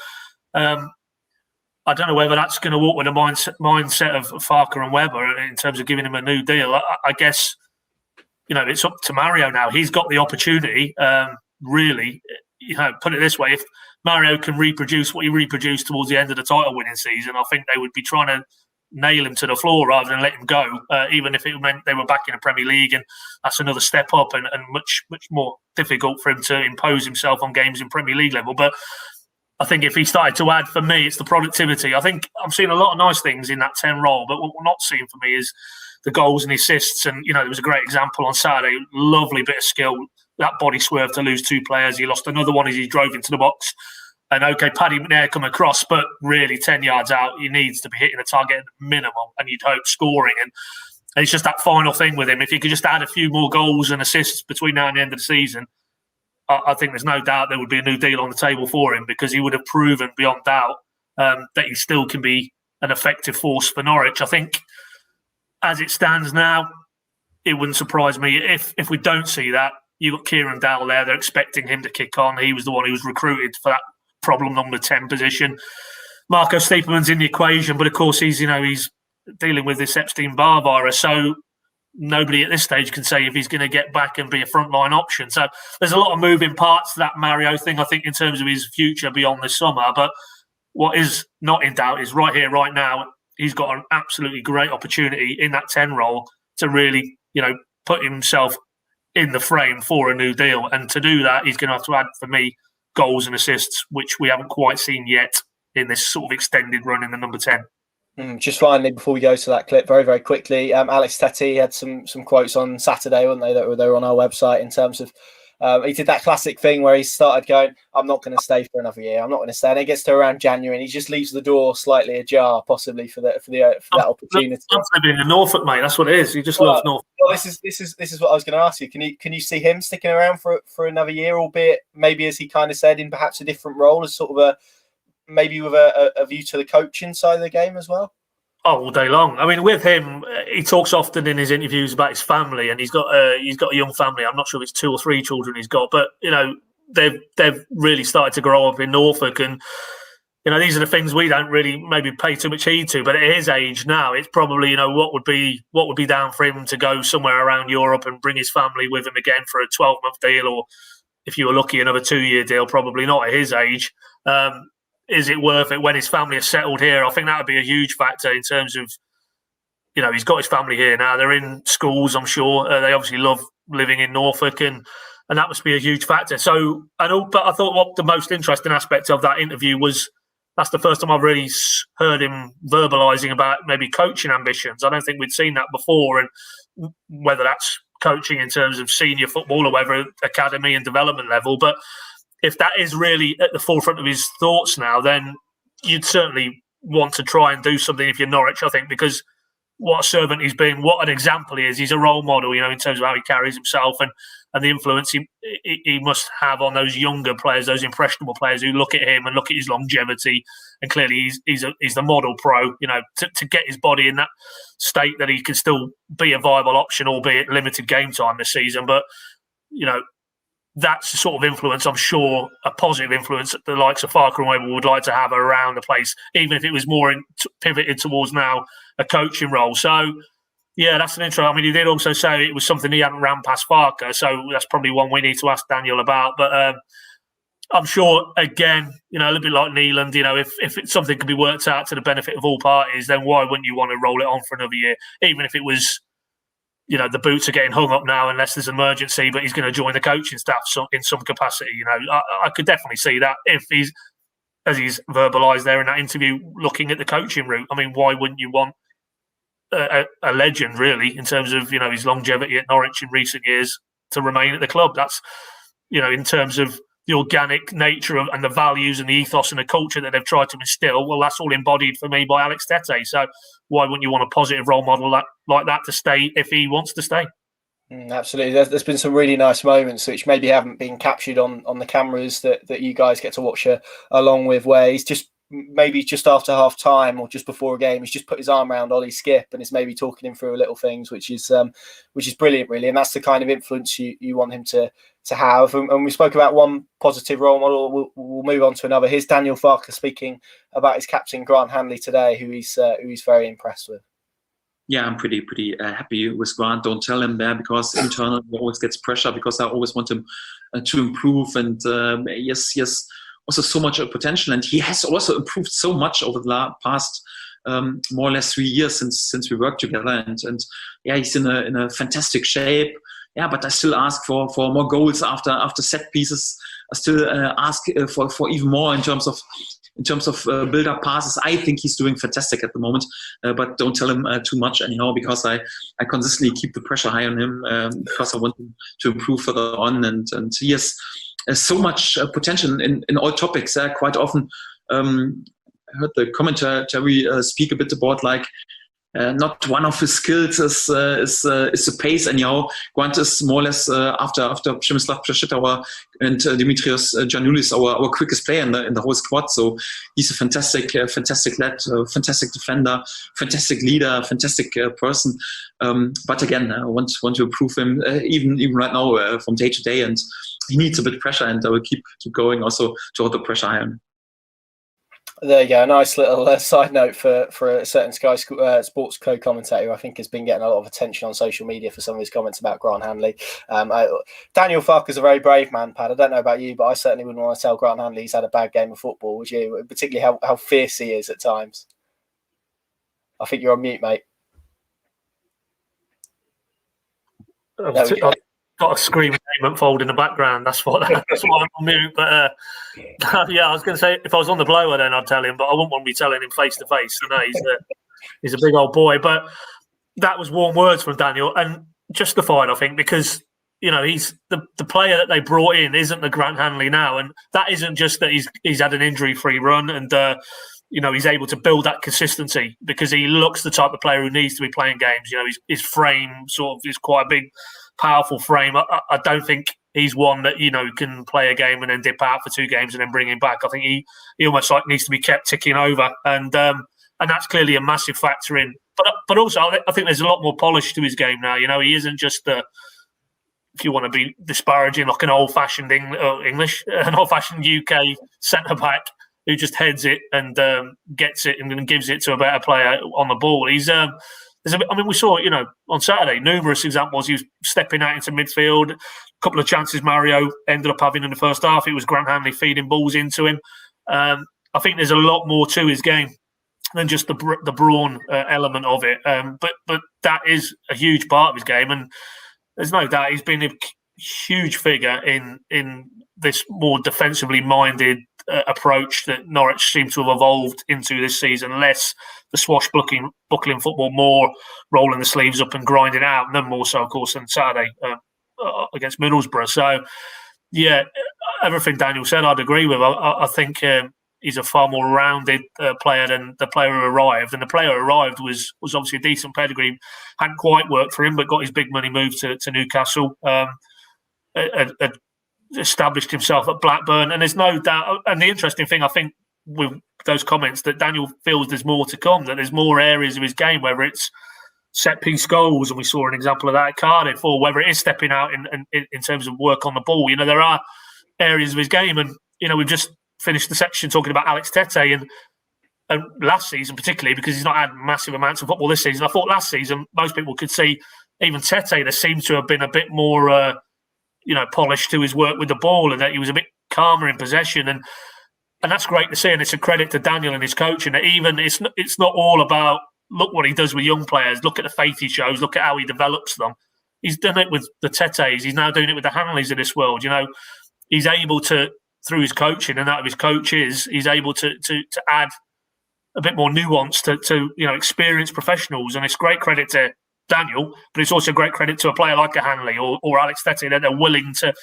I don't know whether that's going to work with the mindset of Farker and Webber in terms of giving him a new deal. I guess it's up to Mario now. He's got the opportunity, really. Put it this way: if Mario can reproduce what he reproduced towards the end of the title-winning season, I think they would be trying to nail him to the floor rather than let him go, even if it meant they were back in the Premier League, and that's another step up and much, much more difficult for him to impose himself on games in Premier League level. But I think if he started to add, for me, it's the productivity. I think I'm seeing a lot of nice things in that 10 role, but what we're not seeing for me is the goals and assists. And, there was a great example on Saturday, lovely bit of skill, that body swerve to lose two players. He lost another one as he drove into the box. And okay, Paddy McNair come across, but really 10 yards out, he needs to be hitting the target at the minimum, and you'd hope scoring. And it's just that final thing with him. If he could just add a few more goals and assists between now and the end of the season, I think there's no doubt there would be a new deal on the table for him, because he would have proven beyond doubt that he still can be an effective force for Norwich. I think as it stands now, it wouldn't surprise me if we don't see that. You've got Kieran Dowell there. They're expecting him to kick on. He was the one who was recruited for that problem number 10 position. Marco Stiepermann's in the equation, but of course he's dealing with this Epstein-Barr virus, so nobody at this stage can say if he's going to get back and be a frontline option. So there's a lot of moving parts to that Mario thing, I think, in terms of his future beyond this summer. But what is not in doubt is right here, right now, he's got an absolutely great opportunity in that 10 role to really, put himself in the frame for a new deal. And to do that, he's going to have to add, for me, goals and assists, which we haven't quite seen yet in this sort of extended run in the number 10. Just finally, before we go to that clip, very, very quickly, Alex Tete had some quotes on Saturday, weren't they, that were on our website, in terms of he did that classic thing where he started going, I'm not going to stay for another year, I'm not going to stay. And it gets to around January and he just leaves the door slightly ajar, possibly for that opportunity. I'm living in Norfolk, mate. That's what it is. You just love Norfolk. Well, this is what I was going to ask you. Can you see him sticking around for another year, albeit maybe, as he kind of said, in perhaps a different role, as sort of maybe with a view to the coaching side of the game as well? Oh, all day long. I mean, with him, he talks often in his interviews about his family, and he's got a young family. I'm not sure if it's 2 or 3 children he's got, but they've really started to grow up in Norfolk, and these are the things we don't really maybe pay too much heed to. But at his age now, it's probably, what would be down for him to go somewhere around Europe and bring his family with him again for a 12-month deal, or if you were lucky, another 2-year deal. Probably not at his age. Is it worth it when his family are settled here? I think that would be a huge factor in terms of, he's got his family here now. They're in schools, I'm sure. They obviously love living in Norfolk, and that must be a huge factor. So, but I thought what the most interesting aspect of that interview was, that's the first time I've really heard him verbalising about maybe coaching ambitions. I don't think we'd seen that before, and whether that's coaching in terms of senior football or whether academy and development level. But if that is really at the forefront of his thoughts now, then you'd certainly want to try and do something if you're Norwich, I think, because what a servant he's been, what an example he is. He's a role model, in terms of how he carries himself and the influence he must have on those younger players, those impressionable players who look at him and look at his longevity. And clearly he's the model pro, to get his body in that state that he can still be a viable option, albeit limited game time this season. But, that's the sort of influence, I'm sure, a positive influence that the likes of Farker and Webber would like to have around the place, even if it was more pivoted towards now a coaching role. So, yeah, that's an intro. I mean, he did also say it was something he hadn't ran past Farker, so that's probably one we need to ask Daniel about. But I'm sure, again, a little bit like Neeland, if something could be worked out to the benefit of all parties, then why wouldn't you want to roll it on for another year, even if it was, the boots are getting hung up now unless there's an emergency, but he's going to join the coaching staff in some capacity. I could definitely see that if he's, as he's verbalised there in that interview, looking at the coaching route. I mean, why wouldn't you want a legend, really, in terms of, his longevity at Norwich in recent years to remain at the club? That's, in terms of the organic nature of, and the values and the ethos and the culture that they've tried to instill, well, that's all embodied for me by Alex Tete. So why wouldn't you want a positive role model like that to stay if he wants to stay? Absolutely. There's been some really nice moments which maybe haven't been captured on the cameras that you guys get to watch along with, where he's just maybe just after half time or just before a game, he's just put his arm around Ollie Skip and is maybe talking him through little things, which is brilliant, really. And that's the kind of influence you want him to have. And we spoke about one positive role model. We'll move on to another. Here's Daniel Farker speaking about his captain Grant Hanley today, who he's very impressed with. Yeah, I'm pretty happy with Grant. Don't tell him there, because internally he always gets pressure, because I always want him to improve. And yes, also so much potential, and he has also improved so much over the past more or less 3 years since we worked together. And yeah, he's in a fantastic shape. Yeah, but I still ask for more goals after set pieces. I still ask for even more in terms of build-up passes. I think he's doing fantastic at the moment, but don't tell him too much anyhow, because I consistently keep the pressure high on him, because I want him to improve further on. And he has so much potential in all topics. Quite often, I heard the commentary speak a bit about not one of his skills is the pace. Anyhow, Grant is more or less after Przemysław Przeszyta and Dimitrios Giannoulis our quickest player in the whole squad. So he's a fantastic lad, fantastic defender, fantastic leader, fantastic person. But again, I want to improve him even right now from day to day, and he needs a bit of pressure, and I will keep going also to hold the pressure high on him. There you go. A nice little side note for a certain Sky Sports co-commentator who I think has been getting a lot of attention on social media for some of his comments about Grant Hanley. Daniel Farker's a very brave man, Pad. I don't know about you, but I certainly wouldn't want to tell Grant Hanley he's had a bad game of football, would you? Particularly how fierce he is at times. I think you're on mute, mate. I've got a screaming name unfold in the background. That's why I'm on mute. But yeah, I was going to say, if I was on the blower, then I'd tell him, but I wouldn't want to be telling him face to face. So no, he's a big old boy. But that was warm words from Daniel, and justified, I think, because he's the player that they brought in isn't the Grant Hanley now, and that isn't just that he's had an injury-free run and he's able to build that consistency, because he looks the type of player who needs to be playing games. His frame sort of is quite a big, powerful frame. I don't think he's one that can play a game and then dip out for 2 games and then bring him back. I think he almost needs to be kept ticking over, and that's clearly a massive factor in. But also, I think there's a lot more polish to his game now. He isn't just if you want to be disparaging, like an old-fashioned English, an old-fashioned UK centre back. who just heads it and gets it and then gives it to a better player on the ball. He's we saw, on Saturday, numerous examples. He was stepping out into midfield. A couple of chances Mario ended up having in the first half. It was Grant Hanley feeding balls into him. I think there's a lot more to his game than just the brawn element of it. But that is a huge part of his game, and there's no doubt he's been a huge figure in this more defensively minded approach that Norwich seem to have evolved into this season. Less the swashbuckling football, more rolling the sleeves up and grinding out, and then more so, of course, on Saturday against Middlesbrough. So, yeah, everything Daniel said, I'd agree with. I think he's a far more rounded player than the player who arrived. And the player who arrived was obviously a decent pedigree. Hadn't quite worked for him, but got his big money move to Newcastle. Established himself at Blackburn. And there's no doubt. And the interesting thing, I think, with those comments, that Daniel feels there's more to come, that there's more areas of his game, whether it's set-piece goals, and we saw an example of that at Cardiff, or whether it is stepping out in terms of work on the ball. There are areas of his game. And, we've just finished the section talking about Alex Tete and last season particularly, because he's not had massive amounts of football this season. I thought last season most people could see even Tete, there seems to have been a bit more polished to his work with the ball, and that he was a bit calmer in possession, and that's great to see. And it's a credit to Daniel and his coaching that even it's not all about look what he does with young players, look at the faith he shows, look at how he develops them. He's done it with the Tetes, he's now doing it with the Hanleys of this world. He's able to, through his coaching and that of his coaches, he's able to add a bit more nuance to experienced professionals. And it's great credit to Daniel, but it's also great credit to a player like a Hanley or Alex Tete, that they're willing to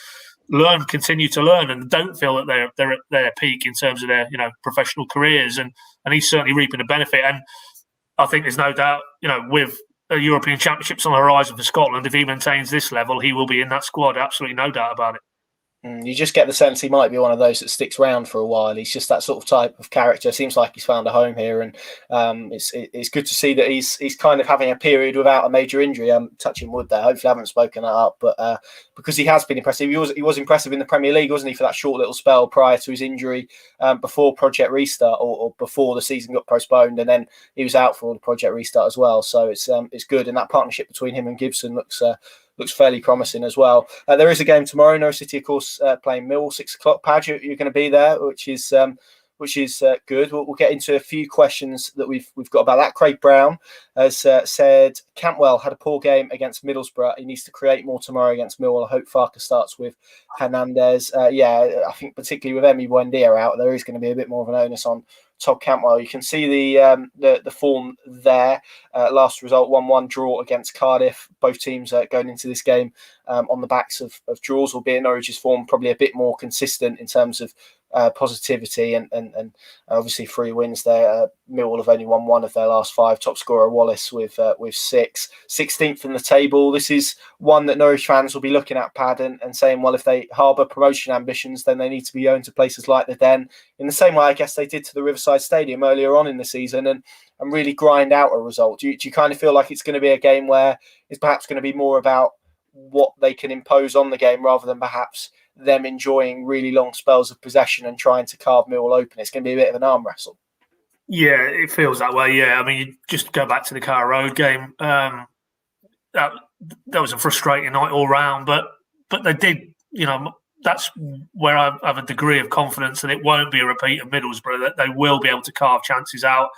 learn, continue to learn, and don't feel that they're at their peak in terms of their professional careers. And he's certainly reaping the benefit. And I think there's no doubt, with European Championships on the horizon for Scotland, if he maintains this level, he will be in that squad. Absolutely no doubt about it. You just get the sense he might be one of those that sticks around for a while. He's just that sort of type of character. Seems like he's found a home here, and it's good to see that he's kind of having a period without a major injury. I'm touching wood there. Hopefully, I haven't spoken that up, but because he has been impressive. He was impressive in the Premier League, wasn't he, for that short little spell prior to his injury, before Project Restart or before the season got postponed, and then he was out for the Project Restart as well. So it's good, and that partnership between him and Gibson looks fairly promising as well. There is a game tomorrow. Norwich City, of course, playing Millwall, 6:00. Padge, you're going to be there, which is good. We'll get into a few questions that we've got about that. Craig Brown has said Cantwell had a poor game against Middlesbrough. He needs to create more tomorrow against Millwall. I hope Farker starts with Hernandez. I think particularly with Emi Buendia out, there is going to be a bit more of an onus on Todd Cantwell. You can see the form there. Last result, 1-1 draw against Cardiff. Both teams going into this game on the backs of draws, albeit Norwich's form probably a bit more consistent in terms of positivity and obviously 3 wins there. Millwall have only won 1 of their last 5. Top scorer Wallace with 6. 16th in the table. This is one that Norwich fans will be looking at, Pad, and saying, well, if they harbour promotion ambitions, then they need to be going to places like the Den, in the same way I guess they did to the Riverside Stadium earlier on in the season, and really grind out a result. Do you kind of feel like it's going to be a game where it's perhaps going to be more about what they can impose on the game rather than perhaps them enjoying really long spells of possession and trying to carve Millwall open? It's going to be a bit of an arm wrestle. Yeah, it feels that way. Yeah, I mean, you just go back to the Carrow Road game. That was a frustrating night all round, but they did. That's where I have a degree of confidence that it won't be a repeat of Middlesbrough. That they will be able to carve chances out,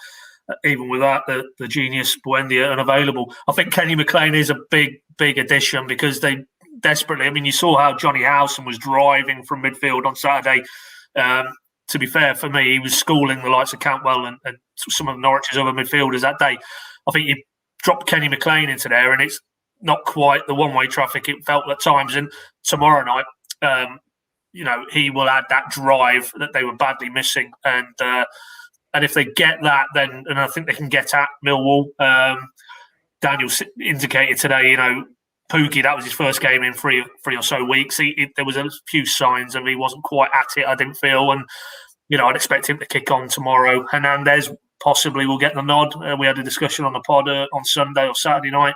even without the genius Buendia unavailable. I think Kenny McLean is a big addition because they desperately. I mean, you saw how Johnny Howson was driving from midfield on Saturday. To be fair, for me, he was schooling the likes of Cantwell and some of Norwich's other midfielders that day. I think you dropped Kenny McLean into there, and it's not quite the one-way traffic it felt at times. And tomorrow night, he will add that drive that they were badly missing. And if they get that, then I think they can get at Millwall. Daniel indicated today, Pookie, that was his first game in three or so weeks. There was a few signs of he wasn't quite at it, I didn't feel. And, I'd expect him to kick on tomorrow. Hernandez possibly will get the nod. We had a discussion on the pod on Sunday or Saturday night.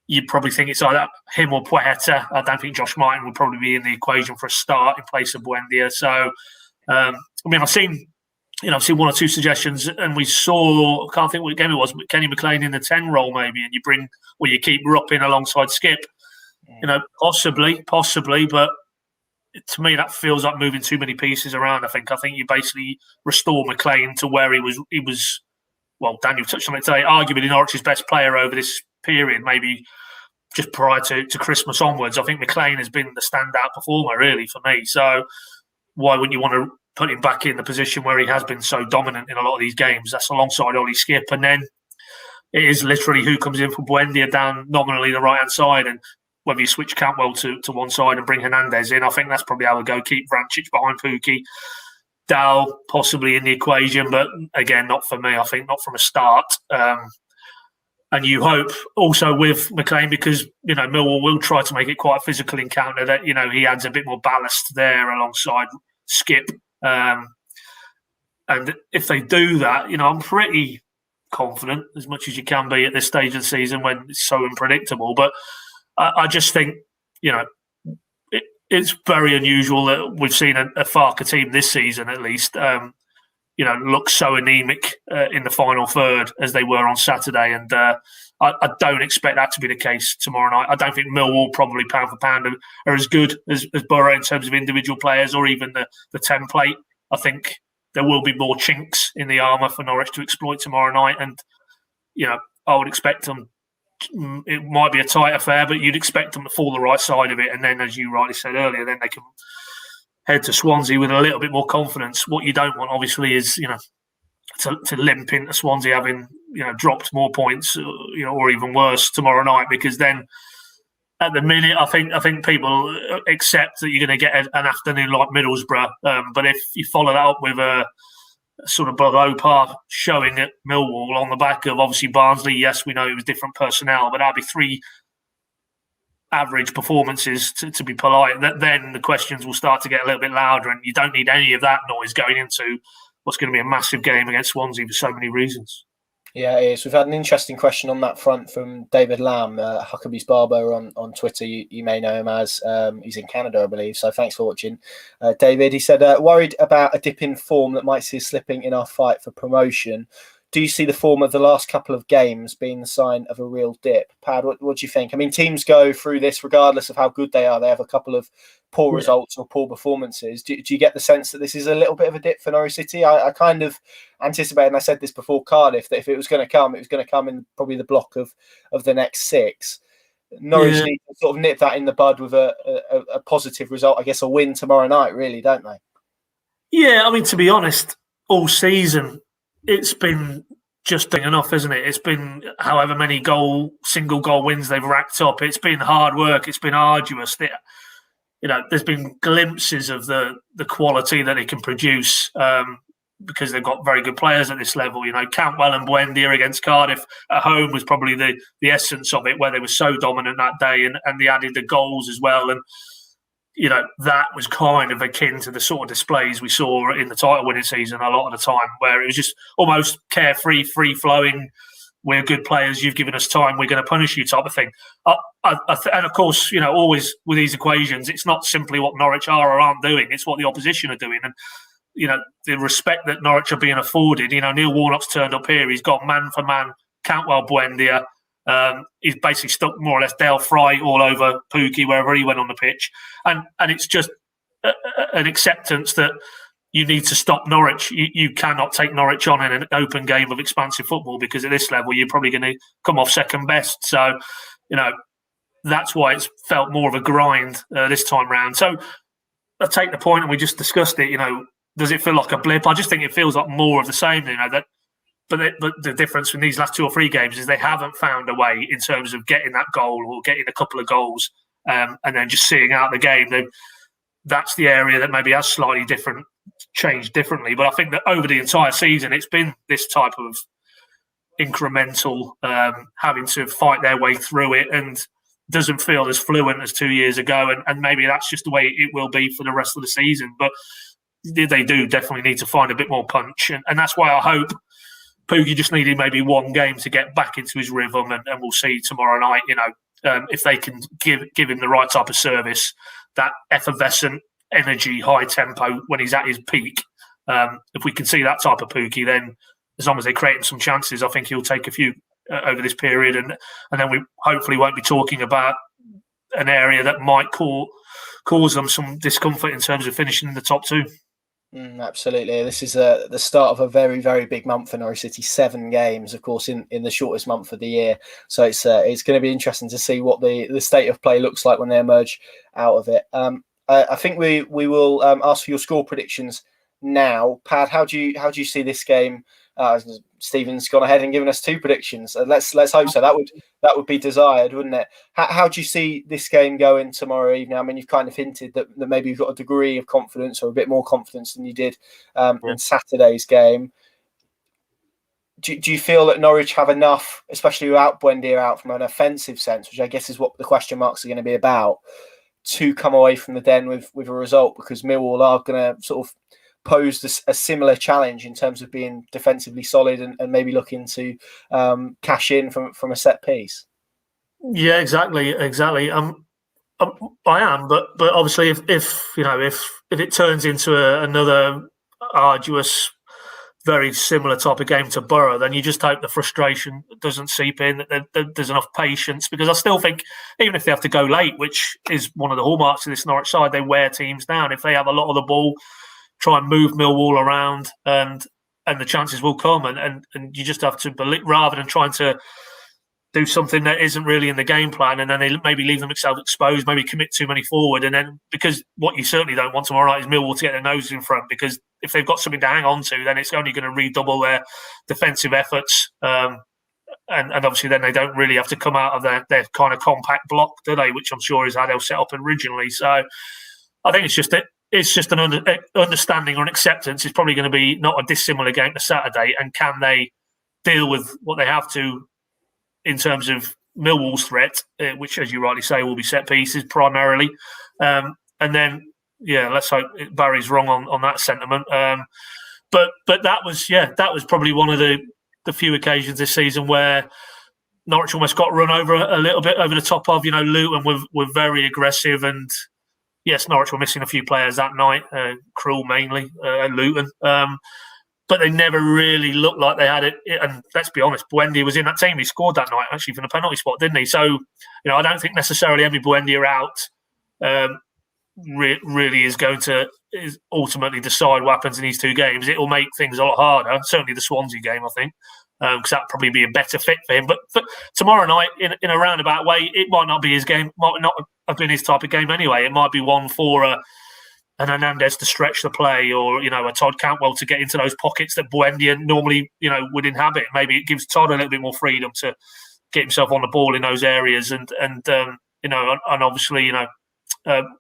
You'd probably think it's either him or Puerta. I don't think Josh Martin would probably be in the equation for a start in place of Buendia. So, I've seen I've seen one or two suggestions, and we saw, I can't think what game it was, but Kenny McLean in the 10 role maybe, and you keep Rupp in alongside Skip. Possibly, but to me that feels like moving too many pieces around. I think you basically restore McLean to where he was. Well, Daniel touched on it today, arguably Norwich's best player over this period, maybe just prior to Christmas onwards. I think McLean has been the standout performer, really, for me. So why wouldn't you want to put him back in the position where he has been so dominant in a lot of these games? That's alongside Ollie Skip. And then it is literally who comes in for Buendia down nominally the right-hand side, and whether you switch Cantwell to one side and bring Hernandez in. I think that's probably how we go. Keep Vrancic behind Pukki. Dow possibly in the equation, but again, not for me. I think not from a start. And you hope also with McLean, because Millwall will try to make it quite a physical encounter, that he adds a bit more ballast there alongside Skip. And if they do that, I'm pretty confident, as much as you can be at this stage of the season when it's so unpredictable. But I just think it's very unusual that we've seen a Farke team this season, at least, look so anemic in the final third as they were on Saturday. And I don't expect that to be the case tomorrow night. I don't think Millwall, probably pound for pound, are as good as Borough in terms of individual players or even the template. I think there will be more chinks in the armour for Norwich to exploit tomorrow night. And, I would expect them. It might be a tight affair, but you'd expect them to fall the right side of it. And then, as you rightly said earlier, then they can head to Swansea with a little bit more confidence. What you don't want, obviously, is to limp into Swansea having dropped more points, or even worse tomorrow night. Because then, at the minute, I think people accept that you're going to get an afternoon like Middlesbrough. But if you follow that up with a sort of below par showing at Millwall on the back of obviously Barnsley, yes, we know it was different personnel, but that'd be 3 average performances to be polite. Then the questions will start to get a little bit louder, and you don't need any of that noise going into what's going to be a massive game against Swansea for so many reasons. Yeah, it is. We've had an interesting question on that front from David Lamb, Huckabee's Barber on Twitter. You may know him as. He's in Canada, I believe. So thanks for watching, David. He said, worried about a dip in form that might see us slipping in our fight for promotion. Do you see the form of the last couple of games being the sign of a real dip? Pad, what do you think? I mean, teams go through this regardless of how good they are. They have a couple of poor results or poor performances. Do you get the sense that this is a little bit of a dip for Norwich City? I kind of anticipated, and I said this before Cardiff, that if it was going to come, it was going to come in probably the block of the next 6. Norwich need to sort of nip that in the bud with a positive result, I guess, a win tomorrow night, really, don't they? Yeah, I mean, to be honest, all season, it's been just enough, isn't it? It's been however many single goal wins they've racked up. It's been hard work. It's been arduous. There's been glimpses of the quality that they can produce because they've got very good players at this level. Cantwell and Buendia against Cardiff at home was probably the essence of it, where they were so dominant that day, and they added the goals as well. And that was kind of akin to the sort of displays we saw in the title-winning season a lot of the time, where it was just almost carefree, free-flowing. We're good players. You've given us time. We're going to punish you, type of thing. And of course, always with these equations, it's not simply what Norwich are or aren't doing. It's what the opposition are doing. And the respect that Norwich are being afforded. Neil Warnock's turned up here. He's got man for man, Cantwell, Buendia. He's basically stuck more or less Dale Fry all over Pukki wherever he went on the pitch, and it's just an acceptance that you need to stop Norwich. You cannot take Norwich on in an open game of expansive football, because at this level you're probably going to come off second best. So that's why it's felt more of a grind this time round. So I take the point, and we just discussed it. Does it feel like a blip? I just think it feels like more of the same. But the difference in these last 2 or 3 games is they haven't found a way in terms of getting that goal or getting a couple of goals and then just seeing out the game. That's the area that maybe has slightly changed differently. But I think that over the entire season, it's been this type of incremental, having to fight their way through it, and doesn't feel as fluent as 2 years ago. And maybe that's just the way it will be for the rest of the season. But they do definitely need to find a bit more punch. And that's why I hope Pukki just needed maybe 1 game to get back into his rhythm, and we'll see tomorrow night, if they can give him the right type of service, that effervescent energy, high tempo when he's at his peak, If we can see that type of Pookie, then as long as they're creating some chances, I think he'll take a few over this period, and then we hopefully won't be talking about an area that might cause them some discomfort in terms of finishing in the top two. Absolutely. This is the start of a very, very big month for Norwich City. 7 games, of course, in the shortest month of the year. So it's going to be interesting to see what the state of play looks like when they emerge out of it. I think we will ask for your score predictions now. Pad, how do you see this game? Stephen's gone ahead and given us 2 predictions. Let's hope so. That would be desired, wouldn't it? How do you see this game going tomorrow evening? I mean, you've kind of hinted that maybe you've got a degree of confidence or a bit more confidence than you did in Saturday's game. Do you feel that Norwich have enough, especially without Buendia out, from an offensive sense, which I guess is what the question marks are going to be about, to come away from the Den with a result? Because Millwall are going to sort of posed a similar challenge in terms of being defensively solid and maybe looking to cash in from a set piece. Yeah, exactly. I am, but obviously, if it turns into another arduous, very similar type of game to Borough, then you just hope the frustration doesn't seep in. That there's enough patience, because I still think even if they have to go late, which is one of the hallmarks of this Norwich side, they wear teams down. If they have a lot of the ball, try and move Millwall around, and the chances will come. And you just have to believe, rather than trying to do something that isn't really in the game plan, and then they maybe leave themselves exposed, maybe commit too many forward. And then, because what you certainly don't want tomorrow night is Millwall to get their noses in front, because if they've got something to hang on to, then it's only going to redouble their defensive efforts. And obviously then they don't really have to come out of their kind of compact block, do they? Which I'm sure is how they'll set up originally. So I think it's just an understanding or an acceptance. It's probably going to be not a dissimilar game to Saturday, and can they deal with what they have to in terms of Millwall's threat, which, as you rightly say, will be set pieces primarily. And then, let's hope Barry's wrong on that sentiment. But that was probably one of the few occasions this season where Norwich almost got run over a little bit over the top of. Luton were very aggressive, and yes, Norwich were missing a few players that night, Krul mainly, and Luton. But they never really looked like they had it. And let's be honest, Buendia was in that team. He scored that night, actually, from the penalty spot, didn't he? So, I don't think necessarily having Buendia out really is going to ultimately decide what happens in these 2 games. It will make things a lot harder. Certainly the Swansea game, I think, because that'd probably be a better fit for him. But for tomorrow night, in a roundabout way, it might not be his game, might not have been his type of game anyway. It might be one for an Hernandez to stretch the play, or a Todd Cantwell to get into those pockets that Buendia normally would inhabit. Maybe it gives Todd a little bit more freedom to get himself on the ball in those areas, and obviously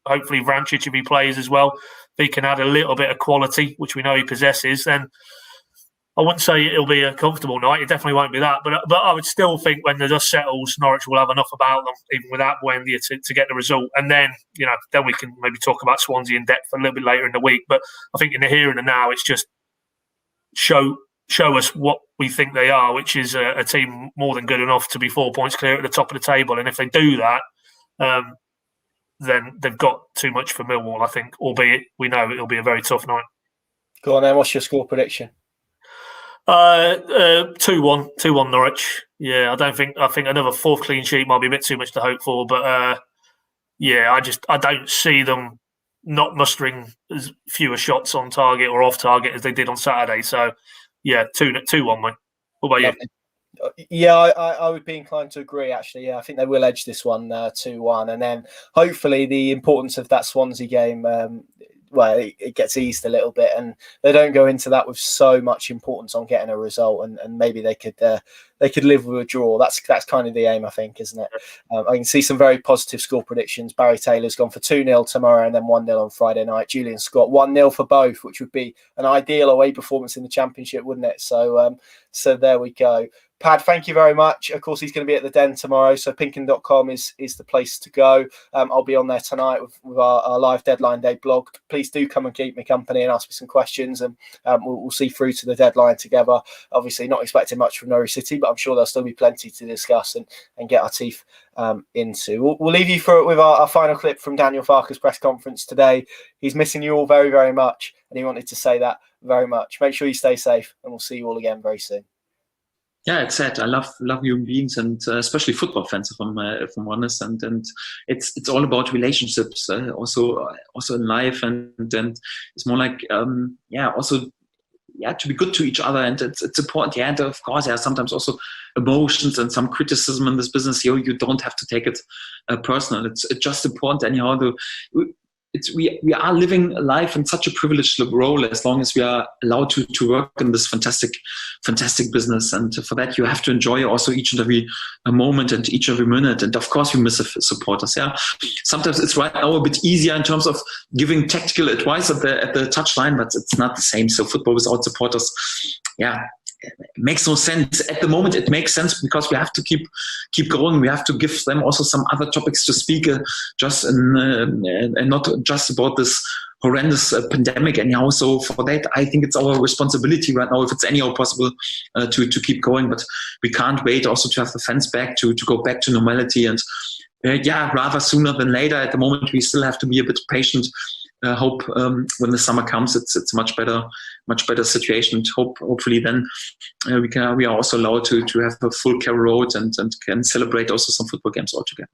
hopefully Vrancic, if he plays as well, if he can add a little bit of quality, which we know he possesses, then I wouldn't say it'll be a comfortable night. It definitely won't be that. But I would still think when the dust settles, Norwich will have enough about them, even without Buendia, to get the result. And then, then we can maybe talk about Swansea in depth a little bit later in the week. But I think in the here and the now, it's just show us what we think they are, which is a team more than good enough to be 4 points clear at the top of the table. And if they do that, then they've got too much for Millwall, I think, albeit we know it'll be a very tough night. Go on then, what's your score prediction? 2-1 Norwich. Yeah, I think another 4th clean sheet might be a bit too much to hope for, but I don't see them not mustering as fewer shots on target or off target as they did on Saturday. So 2-1, mate. What about you? Yeah, I would be inclined to agree, actually. Yeah, I think they will edge this one 2-1. And then hopefully the importance of that Swansea game, it gets eased a little bit, and they don't go into that with so much importance on getting a result, and maybe they could live with a draw. That's kind of the aim, I think, isn't it? I can see some very positive score predictions. Barry Taylor's gone for 2-0 tomorrow and then 1-0 on Friday night. Julian Scott 1-0 for both, which would be an ideal away performance in the Championship, wouldn't it? So there we go. Pad, thank you very much. Of course, he's going to be at the Den tomorrow, so pinkin.com is the place to go. I'll be on there tonight with our live deadline day blog. Please do come and keep me company and ask me some questions, and we'll see through to the deadline together. Obviously, not expecting much from Norwich City, but I'm sure there'll still be plenty to discuss and get our teeth into. We'll leave you with our final clip from Daniel Farke's press conference today. He's missing you all very, very much, and he wanted to say that very much. Make sure you stay safe, and we'll see you all again very soon. Yeah, it's sad. I love human beings, and especially football fans, if I'm honest. And it's all about relationships, also in life, and it's more like to be good to each other, and it's important. Yeah, and of course, there are sometimes also emotions and some criticism in this business. You don't have to take it personal. It's just important anyhow. We are living life in such a privileged role as long as we are allowed to work in this fantastic business. And for that, you have to enjoy also each and every moment and each and every minute. And of course, we miss supporters. Yeah, sometimes it's right now a bit easier in terms of giving tactical advice at the touchline, but it's not the same. So football without supporters, yeah. It makes no sense. At the moment, it makes sense because we have to keep going. We have to give them also some other topics to speak, and not just about this horrendous pandemic anyhow. So for that, I think it's our responsibility right now, if it's anyhow possible, to keep going. But we can't wait also to have the fans back, to go back to normality, and rather sooner than later. At the moment, we still have to be a bit patient. Hope when the summer comes, it's a much better situation. Hopefully then we are also allowed to have a full carol road and can celebrate also some football games altogether.